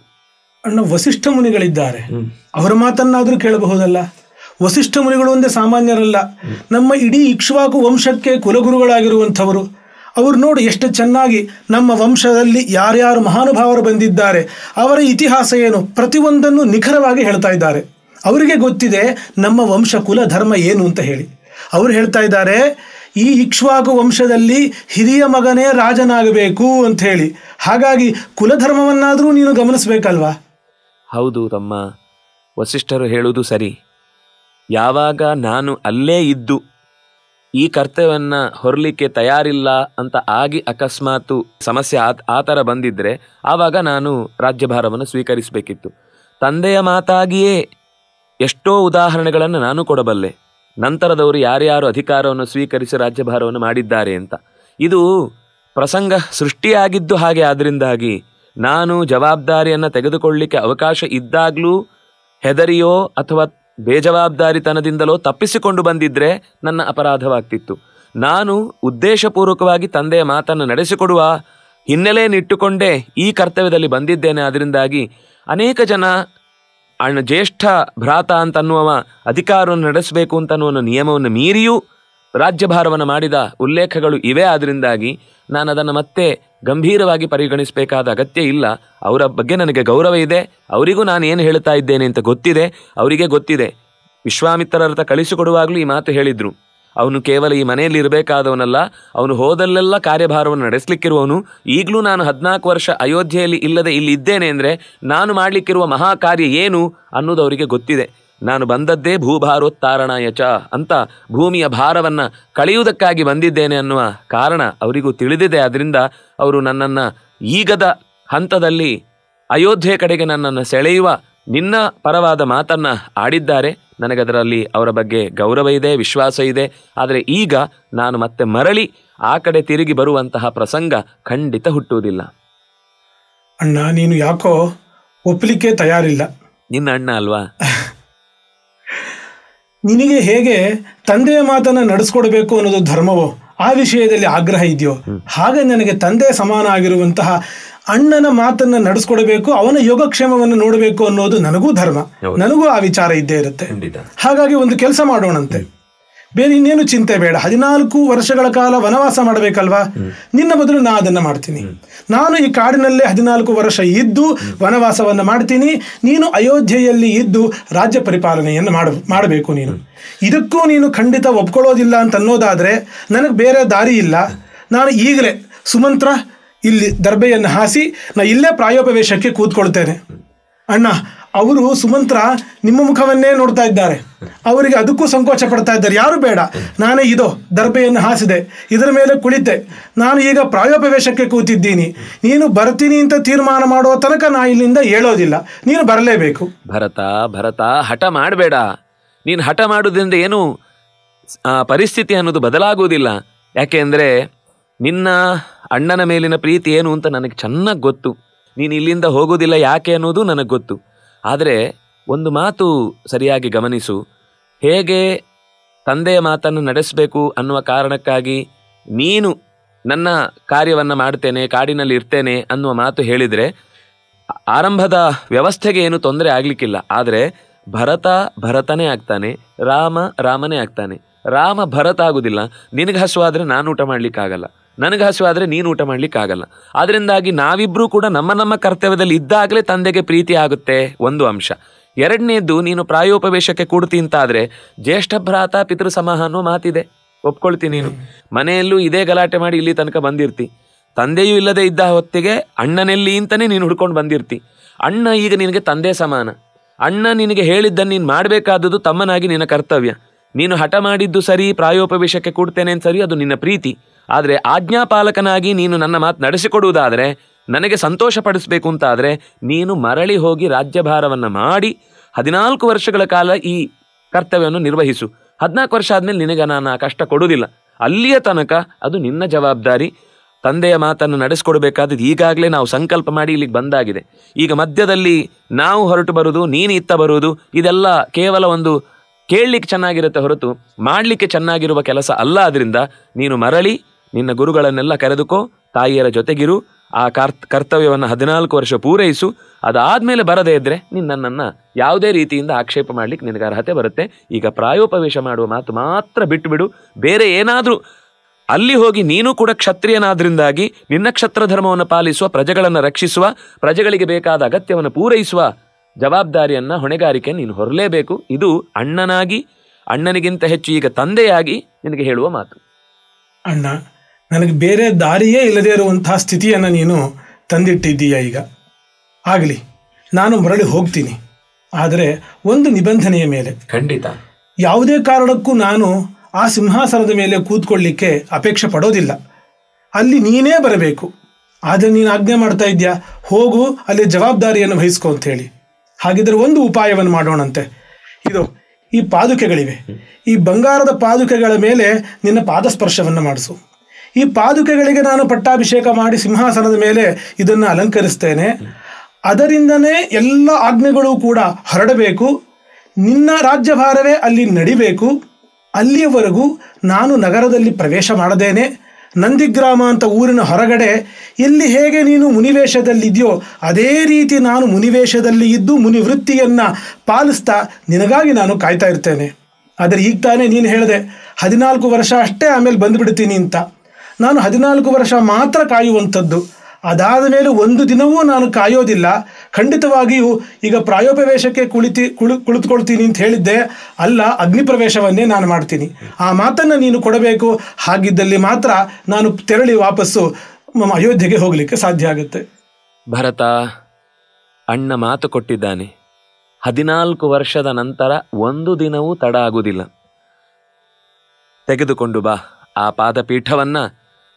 ಅಣ್ಣ, ವಸಿಷ್ಠ ಮುನಿಗಳಿದ್ದಾರೆ, ಅವರ ಮಾತನ್ನಾದರೂ ಕೇಳಬಹುದಲ್ಲ. ವಸಿಷ್ಠ ಮುನಿಗಳು ಒಂದೇ ಸಾಮಾನ್ಯರಲ್ಲ, ನಮ್ಮ ಇಡೀ ಇಕ್ಷ್ವಾಕು ವಂಶಕ್ಕೆ ಕುಲಗುರುಗಳಾಗಿರುವಂಥವರು. ಅವರು ನೋಡಿ ಎಷ್ಟು ಚೆನ್ನಾಗಿ ನಮ್ಮ ವಂಶದಲ್ಲಿ ಯಾರ್ಯಾರು ಮಹಾನುಭಾವರು ಬಂದಿದ್ದಾರೆ, ಅವರ ಇತಿಹಾಸ ಏನು, ಪ್ರತಿಯೊಂದನ್ನು ನಿಖರವಾಗಿ ಹೇಳ್ತಾ ಇದ್ದಾರೆ. ಅವರಿಗೆ ಗೊತ್ತಿದೆ ನಮ್ಮ ವಂಶ ಕುಲ ಧರ್ಮ ಏನು ಅಂತ ಹೇಳಿ. ಅವರು ಹೇಳ್ತಾ ಇದ್ದಾರೆ, ಈ ಇಕ್ಷ್ವಾಕು ವಂಶದಲ್ಲಿ ಹಿರಿಯ ಮಗನೇ ರಾಜನಾಗಬೇಕು ಅಂತ ಹೇಳಿ. ಹಾಗಾಗಿ ಕುಲಧರ್ಮವನ್ನಾದರೂ ನೀನು ಗಮನಿಸಬೇಕಲ್ವಾ? ಹೌದು ತಮ್ಮ, ವಸಿಷ್ಠರು ಹೇಳುವುದು ಸರಿ. ಯಾವಾಗ ನಾನು ಅಲ್ಲೇ ಇದ್ದು ಈ ಕರ್ತವ್ಯವನ್ನು ಹೊರಲಿಕ್ಕೆ ತಯಾರಿಲ್ಲ ಅಂತ ಆಗಿ ಅಕಸ್ಮಾತು ಸಮಸ್ಯೆ ಆ ಥರ ಬಂದಿದ್ದರೆ ಆವಾಗ ನಾನು ರಾಜ್ಯಭಾರವನ್ನು ಸ್ವೀಕರಿಸಬೇಕಿತ್ತು. ತಂದೆಯ ಮಾತಾಗಿಯೇ ಎಷ್ಟೋ ಉದಾಹರಣೆಗಳನ್ನು ನಾನು ಕೊಡಬಲ್ಲೆ. ನಂತರದವರು ಯಾರ್ಯಾರು ಅಧಿಕಾರವನ್ನು ಸ್ವೀಕರಿಸಿ ರಾಜ್ಯಭಾರವನ್ನು ಮಾಡಿದ್ದಾರೆ ಅಂತ. ಇದು ಪ್ರಸಂಗ ಸೃಷ್ಟಿಯಾಗಿದ್ದು ಹಾಗೆ. ಆದ್ದರಿಂದಾಗಿ ನಾನು ಜವಾಬ್ದಾರಿಯನ್ನು ತೆಗೆದುಕೊಳ್ಳಲಿಕ್ಕೆ ಅವಕಾಶ ಇದ್ದಾಗಲೂ ಹೆದರಿಯೋ ಅಥವಾ ಬೇಜವಾಬ್ದಾರಿತನದಿಂದಲೋ ತಪ್ಪಿಸಿಕೊಂಡು ಬಂದಿದ್ರೆ ನನ್ನ ಅಪರಾಧವಾಗ್ತಿತ್ತು. ನಾನು ಉದ್ದೇಶಪೂರ್ವಕವಾಗಿ ತಂದೆಯ ಮಾತನ್ನು ನಡೆಸಿಕೊಡುವ ಹಿನ್ನೆಲೆಯನ್ನಿಟ್ಟುಕೊಂಡೇ ಈ ಕರ್ತವ್ಯದಲ್ಲಿ ಬಂದಿದ್ದೇನೆ. ಅದರಿಂದಾಗಿ ಅನೇಕ ಜನ ಜ್ಯೇಷ್ಠ ಭ್ರಾತ ಅಂತನ್ನುವ ಅಧಿಕಾರವನ್ನು ನಡೆಸಬೇಕು ಅಂತನ್ನುವ ನಿಯಮವನ್ನು ಮೀರಿಯೂ ರಾಜ್ಯಭಾರವನ್ನು ಮಾಡಿದ ಉಲ್ಲೇಖಗಳು ಇವೆ. ಆದ್ದರಿಂದಾಗಿ ನಾನು ಅದನ್ನು ಮತ್ತೆ ಗಂಭೀರವಾಗಿ ಪರಿಗಣಿಸಬೇಕಾದ ಅಗತ್ಯ ಇಲ್ಲ. ಅವರ ಬಗ್ಗೆ ನನಗೆ ಗೌರವ ಇದೆ. ಅವರಿಗೂ ನಾನು ಏನು ಹೇಳ್ತಾ ಇದ್ದೇನೆ ಅಂತ ಗೊತ್ತಿದೆ. ಅವರಿಗೆ ಗೊತ್ತಿದೆ. ವಿಶ್ವಾಮಿತ್ರರ ಕಳಿಸಿಕೊಡುವಾಗಲೂ ಈ ಮಾತು ಹೇಳಿದ್ರು, ಅವನು ಕೇವಲ ಈ ಮನೆಯಲ್ಲಿ ಇರಬೇಕಾದವನಲ್ಲ, ಅವನು ಹೋದಲ್ಲೆಲ್ಲ ಕಾರ್ಯಭಾರವನ್ನು ನಡೆಸಲಿಕ್ಕಿರುವವನು. ಈಗಲೂ ನಾನು 14 ವರ್ಷ ಅಯೋಧ್ಯೆಯಲ್ಲಿ ಇಲ್ಲದೆ ಇಲ್ಲಿ ಇದ್ದೇನೆ ಅಂದರೆ ನಾನು ಮಾಡಲಿಕ್ಕಿರುವ ಮಹಾ ಕಾರ್ಯ ಏನು ಅನ್ನೋದು ಅವರಿಗೆ ಗೊತ್ತಿದೆ. ನಾನು ಬಂದದ್ದೇ ಭೂಭಾರೋತ್ತಾರಣಾಯ ಚ ಅಂತ ಭೂಮಿಯ ಭಾರವನ್ನು ಕಳೆಯುವುದಕ್ಕಾಗಿ ಬಂದಿದ್ದೇನೆ ಅನ್ನುವ ಕಾರಣ ಅವರಿಗೂ ತಿಳಿದಿದೆ. ಆದ್ದರಿಂದ ಅವರು ನನ್ನನ್ನು ಈಗದ ಹಂತದಲ್ಲಿ ಅಯೋಧ್ಯೆ ಕಡೆಗೆ ನನ್ನನ್ನು ಸೆಳೆಯುವ ನಿನ್ನ ಪರವಾದ ಮಾತನ್ನು ಆಡಿದ್ದಾರೆ. ನನಗದರಲ್ಲಿ ಅವರ ಬಗ್ಗೆ ಗೌರವ ಇದೆ, ವಿಶ್ವಾಸ ಇದೆ. ಆದರೆ ಈಗ ನಾನು ಮತ್ತೆ ಮರಳಿ ಆ ಕಡೆ ತಿರುಗಿ ಬರುವಂತಹ ಪ್ರಸಂಗ ಖಂಡಿತ ಹುಟ್ಟುವುದಿಲ್ಲ. ಅಣ್ಣ, ನೀನು ಯಾಕೋ ಒಪ್ಪಲಿಕ್ಕೆ ತಯಾರಿಲ್ಲ. ನಿನ್ನ ಅಣ್ಣ ಅಲ್ವಾ? ನಿನಗೆ ಹೇಗೆ ತಂದೆಯ ಮಾತನ್ನು ನಡೆಸ್ಕೊಡ್ಬೇಕು ಅನ್ನೋದು ಧರ್ಮವೋ, ಆ ವಿಷಯದಲ್ಲಿ ಆಗ್ರಹ ಇದೆಯೋ, ಹಾಗೆ ನನಗೆ ತಂದೆ ಸಮಾನ ಆಗಿರುವಂತಹ ಅಣ್ಣನ ಮಾತನ್ನ ನಡೆಸ್ಕೊಡ್ಬೇಕು, ಅವನ ಯೋಗಕ್ಷೇಮವನ್ನು ನೋಡಬೇಕು ಅನ್ನೋದು ನನಗೂ ಧರ್ಮ. ನನಗೂ ಆ ವಿಚಾರ ಇದ್ದೇ ಇರುತ್ತೆ. ಹಾಗಾಗಿ ಒಂದು ಕೆಲಸ ಮಾಡೋಣಂತೆ, ಬೇರೆ ಇನ್ನೇನು ಚಿಂತೆ ಬೇಡ. 14 ವರ್ಷಗಳ ಕಾಲ ವನವಾಸ ಮಾಡಬೇಕಲ್ವಾ? ನಿನ್ನ ಬದಲು ನಾ ಅದನ್ನ ಮಾಡ್ತೀನಿ. ನಾನು ಈ ಕಾಡಿನಲ್ಲೇ 14 ವರ್ಷ ಇದ್ದು ವನವಾಸವನ್ನು ಮಾಡ್ತೀನಿ. ನೀನು ಅಯೋಧ್ಯೆಯಲ್ಲಿ ಇದ್ದು ರಾಜ್ಯ ಪರಿಪಾಲನೆಯನ್ನು ಮಾಡಬೇಕು. ಇದಕ್ಕೂ ನೀನು ಖಂಡಿತ ಒಪ್ಕೊಳ್ಳೋದಿಲ್ಲ ಅಂತ ಅನ್ನೋದಾದ್ರೆ ನನಗೆ ಬೇರೆ ದಾರಿ ಇಲ್ಲ. ನಾನು ಈಗಲೇ ಸುಮಂತ್ರ ಇಲ್ಲಿ ದರ್ಬೆಯನ್ನು ಹಾಸಿ ನಾ ಇಲ್ಲೇ ಪ್ರಾಯೋಪವೇಶಕ್ಕೆ ಕೂತ್ಕೊಳ್ತೇನೆ. ಅಣ್ಣ, ಅವರು ಸುಮಂತ್ರ ನಿಮ್ಮ ಮುಖವನ್ನೇ ನೋಡ್ತಾ ಇದ್ದಾರೆ. ಅವರಿಗೆ ಅದಕ್ಕೂ ಸಂಕೋಚ ಪಡ್ತಾ ಇದ್ದಾರೆ. ಯಾರು ಬೇಡ, ನಾನೇ ಇದೋ ದರ್ಬೆಯನ್ನು ಹಾಸಿದೆ, ಇದರ ಮೇಲೆ ಕುಳಿತೆ, ನಾನು ಈಗ ಪ್ರಾಯೋಪವೇಶಕ್ಕೆ ಕೂತಿದ್ದೀನಿ. ನೀನು ಬರ್ತೀನಿ ಅಂತ ತೀರ್ಮಾನ ಮಾಡೋ ತನಕ ನಾ ಇಲ್ಲಿಂದ ಹೇಳೋದಿಲ್ಲ. ನೀನು ಬರಲೇಬೇಕು. ಭರತ ಹಠ ಮಾಡಬೇಡ. ನೀನು ಹಠ ಮಾಡೋದ್ರಿಂದ ಏನು ಪರಿಸ್ಥಿತಿ ಅನ್ನೋದು ಬದಲಾಗುವುದಿಲ್ಲ. ಯಾಕೆಂದರೆ ನಿನ್ನ ಅಣ್ಣನ ಮೇಲಿನ ಪ್ರೀತಿ ಏನು ಅಂತ ನನಗೆ ಚೆನ್ನಾಗಿ ಗೊತ್ತು. ನೀನು ಇಲ್ಲಿಂದ ಹೋಗೋದಿಲ್ಲ ಯಾಕೆ ಅನ್ನೋದು ನನಗೆ ಗೊತ್ತು. ಆದರೆ ಒಂದು ಮಾತು ಸರಿಯಾಗಿ ಗಮನಿಸು. ಹೇಗೆ ತಂದೆಯ ಮಾತನ್ನು ನಡೆಸಬೇಕು ಅನ್ನುವ ಕಾರಣಕ್ಕಾಗಿ ನೀನು ನನ್ನ ಕಾರ್ಯವನ್ನು ಮಾಡ್ತೇನೆ, ಕಾಡಿನಲ್ಲಿ ಇರ್ತೇನೆ ಅನ್ನುವ ಮಾತು ಹೇಳಿದರೆ ಆರಂಭದ ವ್ಯವಸ್ಥೆಗೆ ಏನು ತೊಂದರೆ ಆಗಲಿಕ್ಕಿಲ್ಲ. ಆದರೆ ಭರತನೇ ಆಗ್ತಾನೆ, ರಾಮನೇ ಆಗ್ತಾನೆ. ರಾಮ ಭರತ ಆಗುವುದಿಲ್ಲ. ನಿನಗೆ ಹಸುವಾದರೆ ನಾನು ಊಟ ಮಾಡಲಿಕ್ಕಾಗಲ್ಲ, ನನಗೆ ಹಸುವಾದರೆ ನೀನು ಊಟ ಮಾಡಲಿಕ್ಕಾಗಲ್ಲ. ಅದರಿಂದಾಗಿ ನಾವಿಬ್ಬರೂ ಕೂಡ ನಮ್ಮ ಕರ್ತವ್ಯದಲ್ಲಿ ಇದ್ದಾಗಲೇ ತಂದೆಗೆ ಪ್ರೀತಿ ಆಗುತ್ತೆ, ಒಂದು ಅಂಶ. ಎರಡನೇದ್ದು, ನೀನು ಪ್ರಾಯೋಪವೇಶಕ್ಕೆ ಕೂಡ್ತಿ ಅಂತಾದರೆ ಜ್ಯೇಷ್ಠ ಭ್ರಾತ ಪಿತೃ ಸಮಾಹ ಅನ್ನೋ ಮಾತಿದೆ, ಒಪ್ಕೊಳ್ತೀನಿ. ನೀನು ಮನೆಯಲ್ಲೂ ಇದೇ ಗಲಾಟೆ ಮಾಡಿ ಇಲ್ಲಿ ತನಕ ಬಂದಿರ್ತಿ. ತಂದೆಯೂ ಇಲ್ಲದೆ ಇದ್ದ ಹೊತ್ತಿಗೆ ಅಣ್ಣನೆಲ್ಲಿ ಅಂತಲೇ ನೀನು ಹುಡ್ಕೊಂಡು ಬಂದಿರ್ತಿ. ಅಣ್ಣ ಈಗ ನಿನಗೆ ತಂದೆ ಸಮಾನ. ಅಣ್ಣ ನಿನಗೆ ಹೇಳಿದ್ದನ್ನು ನೀನು ಮಾಡಬೇಕಾದದ್ದು ತಮ್ಮನಾಗಿ ನಿನ್ನ ಕರ್ತವ್ಯ. ನೀನು ಹಠ ಮಾಡಿದ್ದು ಸರಿ, ಪ್ರಾಯೋಪವೇಶಕ್ಕೆ ಕೂಡ್ತೇನೆ ಅಂತ ಸರಿ, ಅದು ನಿನ್ನ ಪ್ರೀತಿ. ಆದರೆ ಆಜ್ಞಾಪಾಲಕನಾಗಿ ನೀನು ನನ್ನ ಮಾತು ನಡೆಸಿಕೊಡುವುದಾದರೆ, ನನಗೆ ಸಂತೋಷ ಪಡಿಸಬೇಕು ಅಂತಾದರೆ ನೀನು ಮರಳಿ ಹೋಗಿ ರಾಜ್ಯಭಾರವನ್ನು ಮಾಡಿ 14 ವರ್ಷಗಳ ಕಾಲ ಈ ಕರ್ತವ್ಯವನ್ನು ನಿರ್ವಹಿಸು. 14 ವರ್ಷ ಆದಮೇಲೆ ನಿನಗೆ ನಾನು ಕಷ್ಟ ಕೊಡುವುದಿಲ್ಲ. ಅಲ್ಲಿಯ ತನಕ ಅದು ನಿನ್ನ ಜವಾಬ್ದಾರಿ. ತಂದೆಯ ಮಾತನ್ನು ನಡೆಸ್ಕೊಡ್ಬೇಕಾದ್ರೆ ಈಗಾಗಲೇ ನಾವು ಸಂಕಲ್ಪ ಮಾಡಿ ಇಲ್ಲಿಗೆ ಬಂದಾಗಿದೆ. ಈಗ ಮಧ್ಯದಲ್ಲಿ ನಾವು ಹೊರಟು ಬರುವುದು, ನೀನು ಇತ್ತ ಬರುವುದು, ಇದೆಲ್ಲ ಕೇವಲ ಒಂದು ಕೇಳಲಿಕ್ಕೆ ಚೆನ್ನಾಗಿರುತ್ತೆ ಹೊರತು ಮಾಡಲಿಕ್ಕೆ ಚೆನ್ನಾಗಿರುವ ಕೆಲಸ ಅಲ್ಲ. ಅದರಿಂದ ನೀನು ಮರಳಿ ನಿನ್ನ ಗುರುಗಳನ್ನೆಲ್ಲ ಕರೆದುಕೋ, ತಾಯಿಯರ ಜೊತೆಗಿರು, ಆ ಕರ್ತವ್ಯವನ್ನು 14 ವರ್ಷ ಪೂರೈಸು. ಅದಾದಮೇಲೆ ಬರದೇ ಇದ್ದರೆ ನನ್ನನ್ನು ಯಾವುದೇ ರೀತಿಯಿಂದ ಆಕ್ಷೇಪ ಮಾಡಲಿಕ್ಕೆ ನಿನಗೆ ಅರ್ಹತೆ ಬರುತ್ತೆ. ಈಗ ಪ್ರಾಯೋಪವೇಶ ಮಾಡುವ ಮಾತು ಮಾತ್ರ ಬಿಟ್ಟುಬಿಡು. ಬೇರೆ ಏನಾದರೂ ಅಲ್ಲಿ ಹೋಗಿ ನೀನು ಕೂಡ ಕ್ಷತ್ರಿಯನಾದ್ರಿಂದಾಗಿ ನಿನ್ನ ಕ್ಷತ್ರ ಧರ್ಮವನ್ನು ಪಾಲಿಸುವ, ಪ್ರಜೆಗಳನ್ನು ರಕ್ಷಿಸುವ, ಪ್ರಜೆಗಳಿಗೆ ಬೇಕಾದ ಅಗತ್ಯವನ್ನು ಪೂರೈಸುವ ಜವಾಬ್ದಾರಿಯನ್ನು, ಹೊಣೆಗಾರಿಕೆಯನ್ನು ನೀನು ಹೊರಲೇಬೇಕು. ಇದು ಅಣ್ಣನಾಗಿ, ಅಣ್ಣನಿಗಿಂತ ಹೆಚ್ಚು ಈಗ ತಂದೆಯಾಗಿ ನಿನಗೆ ಹೇಳುವ ಮಾತು. ಅಣ್ಣ, ನನಗೆ ಬೇರೆ ದಾರಿಯೇ ಇಲ್ಲದೇ ಇರುವಂತಹ ಸ್ಥಿತಿಯನ್ನು ನೀನು ತಂದಿಟ್ಟಿದ್ದೀಯ. ಈಗ ಆಗಲಿ, ನಾನು ಮರಳಿ ಹೋಗ್ತೀನಿ. ಆದರೆ ಒಂದು ನಿಬಂಧನೆಯ ಮೇಲೆ. ಖಂಡಿತ. ಯಾವುದೇ ಕಾರಣಕ್ಕೂ ನಾನು ಆ ಸಿಂಹಾಸನದ ಮೇಲೆ ಕೂತ್ಕೊಳ್ಳಿಕ್ಕೆ ಅಪೇಕ್ಷೆ ಪಡೋದಿಲ್ಲ. ಅಲ್ಲಿ ನೀನೇ ಬರಬೇಕು. ಆದರೆ ನೀನು ಆಜ್ಞೆ ಮಾಡ್ತಾ ಇದ್ಯಾ, ಹೋಗು ಅಲ್ಲಿ ಜವಾಬ್ದಾರಿಯನ್ನು ವಹಿಸ್ಕೊ ಅಂತ ಹೇಳಿ. ಹಾಗಿದ್ರೆ ಒಂದು ಉಪಾಯವನ್ನು ಮಾಡೋಣಂತೆ. ಇದು ಈ ಪಾದುಕೆಗಳಿವೆ, ಈ ಬಂಗಾರದ ಪಾದುಕೆಗಳ ಮೇಲೆ ನಿನ್ನ ಪಾದಸ್ಪರ್ಶವನ್ನು ಮಾಡಿಸು. ಈ ಪಾದುಕೆಗಳಿಗೆ ನಾನು ಪಟ್ಟಾಭಿಷೇಕ ಮಾಡಿ ಸಿಂಹಾಸನದ ಮೇಲೆ ಇದನ್ನು ಅಲಂಕರಿಸ್ತೇನೆ. ಅದರಿಂದನೇ ಎಲ್ಲ ಆಜ್ಞೆಗಳು ಕೂಡ ಹೊರಡಬೇಕು. ನಿನ್ನ ರಾಜ್ಯಭಾರವೇ ಅಲ್ಲಿ ನಡಿಬೇಕು. ಅಲ್ಲಿಯವರೆಗೂ ನಾನು ನಗರದಲ್ಲಿ ಪ್ರವೇಶ ಮಾಡದೇನೆ ನಂದಿಗ್ರಾಮ ಅಂತ ಊರಿನ ಹೊರಗಡೆ ಎಲ್ಲಿ ಹೇಗೆ ನೀನು ಮುನಿವೇಷದಲ್ಲಿದೆಯೋ ಅದೇ ರೀತಿ ನಾನು ಮುನಿವೇಷದಲ್ಲಿ ಇದ್ದು ಮುನಿವೃತ್ತಿಯನ್ನು ಪಾಲಿಸ್ತಾ ನಿನಗಾಗಿ ನಾನು ಕಾಯ್ತಾ ಇರ್ತೇನೆ. ಆದರೆ ಈಗ ತಾನೇ ನೀನು ಹೇಳಿದೆ 14 ವರ್ಷ ಅಷ್ಟೇ, ಆಮೇಲೆ ಬಂದುಬಿಡ್ತೀನಿ ಅಂತ. ನಾನು 14 ವರ್ಷ ಮಾತ್ರ ಕಾಯುವಂಥದ್ದು. ಅದಾದ ಮೇಲೆ ಒಂದು ದಿನವೂ ನಾನು ಕಾಯೋದಿಲ್ಲ. ಖಂಡಿತವಾಗಿಯೂ ಈಗ ಪ್ರಾಯೋಪವೇಶಕ್ಕೆ ಕುಳಿತುಕೊಳ್ತೀನಿ ಅಂತ ಹೇಳಿದ್ದೆ, ಅಲ್ಲ, ಅಗ್ನಿ ಪ್ರವೇಶವನ್ನೇ ನಾನು ಮಾಡ್ತೀನಿ. ಆ ಮಾತನ್ನು ನೀನು ಕೊಡಬೇಕು. ಹಾಗಿದ್ದಲ್ಲಿ ಮಾತ್ರ ನಾನು ತೆರಳಿ ವಾಪಸ್ಸು ಅಯೋಧ್ಯೆಗೆ ಹೋಗಲಿಕ್ಕೆ ಸಾಧ್ಯ ಆಗುತ್ತೆ. ಭರತ, ಅಣ್ಣ ಮಾತು ಕೊಟ್ಟಿದ್ದಾನೆ. 14 ವರ್ಷದ ನಂತರ ಒಂದು ದಿನವೂ ತಡ ಆಗುವುದಿಲ್ಲ. ತೆಗೆದುಕೊಂಡು ಬಾ ಆ ಪಾದಪೀಠವನ್ನು.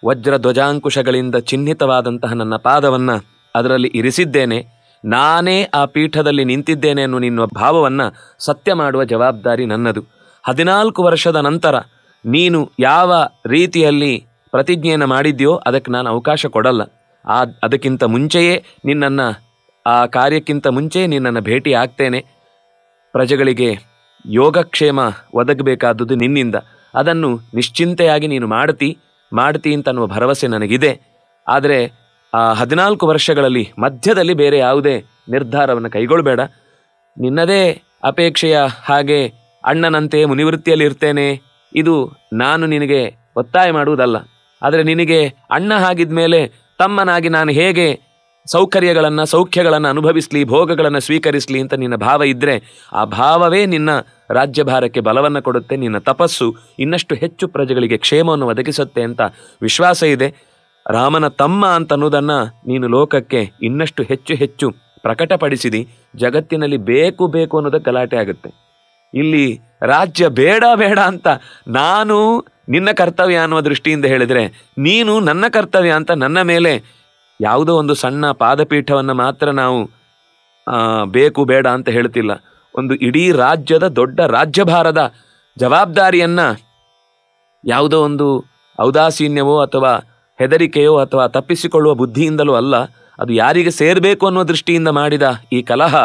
ವಜ್ರ ಧ್ವಜಾಂಕುಶಗಳಿಂದ ಚಿಹ್ನಿತವಾದಂತಹ ನನ್ನ ಪಾದವನ್ನು ಅದರಲ್ಲಿ ಇರಿಸಿದ್ದೇನೆ. ನಾನೇ ಆ ಪೀಠದಲ್ಲಿ ನಿಂತಿದ್ದೇನೆ ಅನ್ನೋ ನಿನ್ನ ಭಾವವನ್ನು ಸತ್ಯ ಮಾಡುವ ಜವಾಬ್ದಾರಿ ನನ್ನದು. 14 ವರ್ಷದ ನಂತರ ನೀನು ಯಾವ ರೀತಿಯಲ್ಲಿ ಪ್ರತಿಜ್ಞೆಯನ್ನು ಮಾಡಿದ್ಯೋ ಅದಕ್ಕೆ ನಾನು ಅವಕಾಶ ಕೊಡಲ್ಲ. ಅದಕ್ಕಿಂತ ಮುಂಚೆಯೇ ನಿನ್ನನ್ನು, ಆ ಕಾರ್ಯಕ್ಕಿಂತ ಮುಂಚೆಯೇ ನಿನ್ನನ್ನು ಭೇಟಿ ಆಗ್ತೇನೆ. ಪ್ರಜೆಗಳಿಗೆ ಯೋಗಕ್ಷೇಮ ಒದಗಬೇಕಾದದ್ದು ನಿನ್ನಿಂದ. ಅದನ್ನು ನಿಶ್ಚಿಂತೆಯಾಗಿ ನೀನು ಮಾಡ್ತಿ ಅಂತ ಅನ್ನುವ ಭರವಸೆ ನನಗಿದೆ. ಆದರೆ ಆ 14 ವರ್ಷಗಳಲ್ಲಿ ಮಧ್ಯದಲ್ಲಿ ಬೇರೆ ಯಾವುದೇ ನಿರ್ಧಾರವನ್ನು ಕೈಗೊಳ್ಳಬೇಡ. ನಿನ್ನದೇ ಅಪೇಕ್ಷೆಯ ಹಾಗೆ ಅಣ್ಣನಂತೆ ಮುನಿವೃತ್ತಿಯಲ್ಲಿ ಇರ್ತೇನೆ, ಇದು ನಾನು ನಿನಗೆ ಒತ್ತಾಯ ಮಾಡುವುದಲ್ಲ. ಆದರೆ ನಿನಗೆ ಅಣ್ಣ ಆಗಿದ ಮೇಲೆ ತಮ್ಮನಾಗಿ ನಾನು ಹೇಗೆ ಸೌಖ್ಯಗಳನ್ನು ಅನುಭವಿಸಲಿ, ಭೋಗಗಳನ್ನು ಸ್ವೀಕರಿಸಲಿ ಅಂತ ನಿನ್ನ ಭಾವ ಇದ್ದರೆ ಆ ಭಾವವೇ ನಿನ್ನ ರಾಜ್ಯಭಾರಕ್ಕೆ ಬಲವನ್ನು ಕೊಡುತ್ತೆ. ನಿನ್ನ ತಪಸ್ಸು ಇನ್ನಷ್ಟು ಹೆಚ್ಚು ಪ್ರಜೆಗಳಿಗೆ ಕ್ಷೇಮವನ್ನು ಒದಗಿಸುತ್ತೆ ಅಂತ ವಿಶ್ವಾಸ ಇದೆ. ರಾಮನ ತಮ್ಮ ಅಂತ ಅನ್ನೋದನ್ನು ನೀನು ಲೋಕಕ್ಕೆ ಇನ್ನಷ್ಟು ಹೆಚ್ಚು ಪ್ರಕಟಪಡಿಸಿದಿ. ಜಗತ್ತಿನಲ್ಲಿ ಬೇಕು ಅನ್ನೋದಕ್ಕೆ ಗಲಾಟೆ ಆಗುತ್ತೆ. ಇಲ್ಲಿ ರಾಜ್ಯ ಬೇಡ ಅಂತ ನಾನು ನಿನ್ನ ಕರ್ತವ್ಯ ಅನ್ನುವ ದೃಷ್ಟಿಯಿಂದ ಹೇಳಿದರೆ, ನೀನು ನನ್ನ ಕರ್ತವ್ಯ ಅಂತ ನನ್ನ ಮೇಲೆ ಯಾವುದೋ ಒಂದು ಸಣ್ಣ ಪಾದಪೀಠವನ್ನು ಮಾತ್ರ ನಾವು ಬೇಕು ಬೇಡ ಅಂತ ಹೇಳ್ತಿಲ್ಲ. ಒಂದು ಇಡೀ ರಾಜ್ಯದ ದೊಡ್ಡ ರಾಜ್ಯಭಾರದ ಜವಾಬ್ದಾರಿಯನ್ನು ಯಾವುದೋ ಒಂದು ಔದಾಸೀನ್ಯವೋ ಅಥವಾ ಹೆದರಿಕೆಯೋ ಅಥವಾ ತಪ್ಪಿಸಿಕೊಳ್ಳುವ ಬುದ್ಧಿಯಿಂದಲೂ ಅಲ್ಲ, ಅದು ಯಾರಿಗೆ ಸೇರಬೇಕು ಅನ್ನೋ ದೃಷ್ಟಿಯಿಂದ ಮಾಡಿದ ಈ ಕಲಹ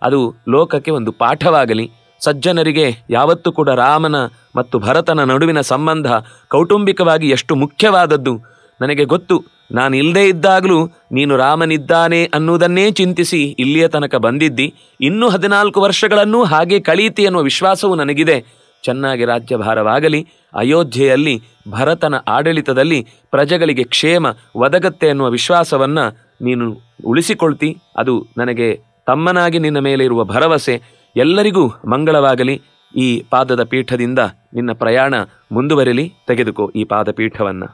ಅದು ಲೋಕಕ್ಕೆ ಒಂದು ಪಾಠವಾಗಲಿ. ಸಜ್ಜನರಿಗೆ ಯಾವತ್ತೂ ಕೂಡ ರಾಮನ ಮತ್ತು ಭರತನ ನಡುವಿನ ಸಂಬಂಧ ಕೌಟುಂಬಿಕವಾಗಿ ಎಷ್ಟು ಮುಖ್ಯವಾದದ್ದು ನನಗೆ ಗೊತ್ತು. ನಾನು ಇಲ್ಲದೇ ಇದ್ದಾಗಲೂ ನೀನು ರಾಮನಿದ್ದಾನೆ ಅನ್ನುವುದನ್ನೇ ಚಿಂತಿಸಿ ಇಲ್ಲಿಯ ತನಕ ಬಂದಿದ್ದಿ. ಇನ್ನೂ 14 ವರ್ಷಗಳನ್ನೂ ಹಾಗೆ ಕಳೀತಿ ಅನ್ನುವ ವಿಶ್ವಾಸವೂ ನನಗಿದೆ. ಚೆನ್ನಾಗಿ ರಾಜ್ಯಭಾರವಾಗಲಿ. ಅಯೋಧ್ಯೆಯಲ್ಲಿ ಭರತನ ಆಡಳಿತದಲ್ಲಿ ಪ್ರಜೆಗಳಿಗೆ ಕ್ಷೇಮ ಒದಗತ್ತೆ ಅನ್ನುವ ವಿಶ್ವಾಸವನ್ನು ನೀನು ಉಳಿಸಿಕೊಳ್ತಿ. ಅದು ನನಗೆ ತಮ್ಮನಾಗಿ ನಿನ್ನ ಮೇಲೆ ಇರುವ ಭರವಸೆ. ಎಲ್ಲರಿಗೂ ಮಂಗಳವಾಗಲಿ. ಈ ಪಾದದ ಪೀಠದಿಂದ ನಿನ್ನ ಪ್ರಯಾಣ ಮುಂದುವರಿಲಿ. ತೆಗೆದುಕೋ ಈ ಪಾದಪೀಠವನ್ನು.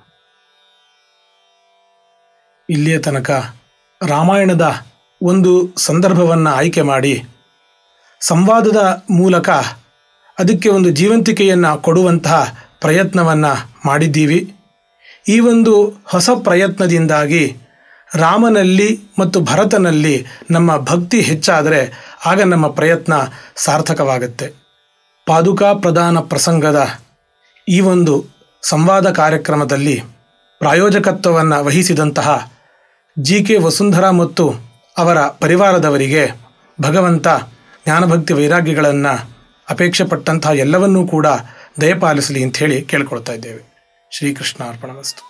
ಇಲ್ಲಿಯ ತನಕ ರಾಮಾಯಣದ ಒಂದು ಸಂದರ್ಭವನ್ನು ಆಯ್ಕೆ ಮಾಡಿ ಸಂವಾದದ ಮೂಲಕ ಅದಕ್ಕೆ ಒಂದು ಜೀವಂತಿಕೆಯನ್ನು ಕೊಡುವಂತಹ ಪ್ರಯತ್ನವನ್ನು ಮಾಡಿದ್ದೀವಿ. ಈ ಒಂದು ಹೊಸ ಪ್ರಯತ್ನದಿಂದಾಗಿ ರಾಮನಲ್ಲಿ ಮತ್ತು ಭರತನಲ್ಲಿ ನಮ್ಮ ಭಕ್ತಿ ಹೆಚ್ಚಾದರೆ ಆಗ ನಮ್ಮ ಪ್ರಯತ್ನ ಸಾರ್ಥಕವಾಗುತ್ತೆ. ಪಾದುಕಾ ಪ್ರದಾನ ಪ್ರಸಂಗದ ಈ ಒಂದು ಸಂವಾದ ಕಾರ್ಯಕ್ರಮದಲ್ಲಿ ಪ್ರಾಯೋಜಕತ್ವವನ್ನು ವಹಿಸಿದಂತಹ GK ವಸುಂಧರಾ ಮತ್ತು ಅವರ ಪರಿವಾರದವರಿಗೆ ಭಗವಂತ ಜ್ಞಾನಭಕ್ತಿ ವೈರಾಗ್ಯಗಳನ್ನು ಅಪೇಕ್ಷೆ ಪಟ್ಟಂತಹ ಎಲ್ಲವನ್ನೂ ಕೂಡ ದಯಪಾಲಿಸಲಿ ಅಂತ ಹೇಳಿ ಕೇಳ್ಕೊಳ್ತಾ ಇದ್ದೇವೆ. ಶ್ರೀಕೃಷ್ಣ ಅರ್ಪಣಮಸ್ತು.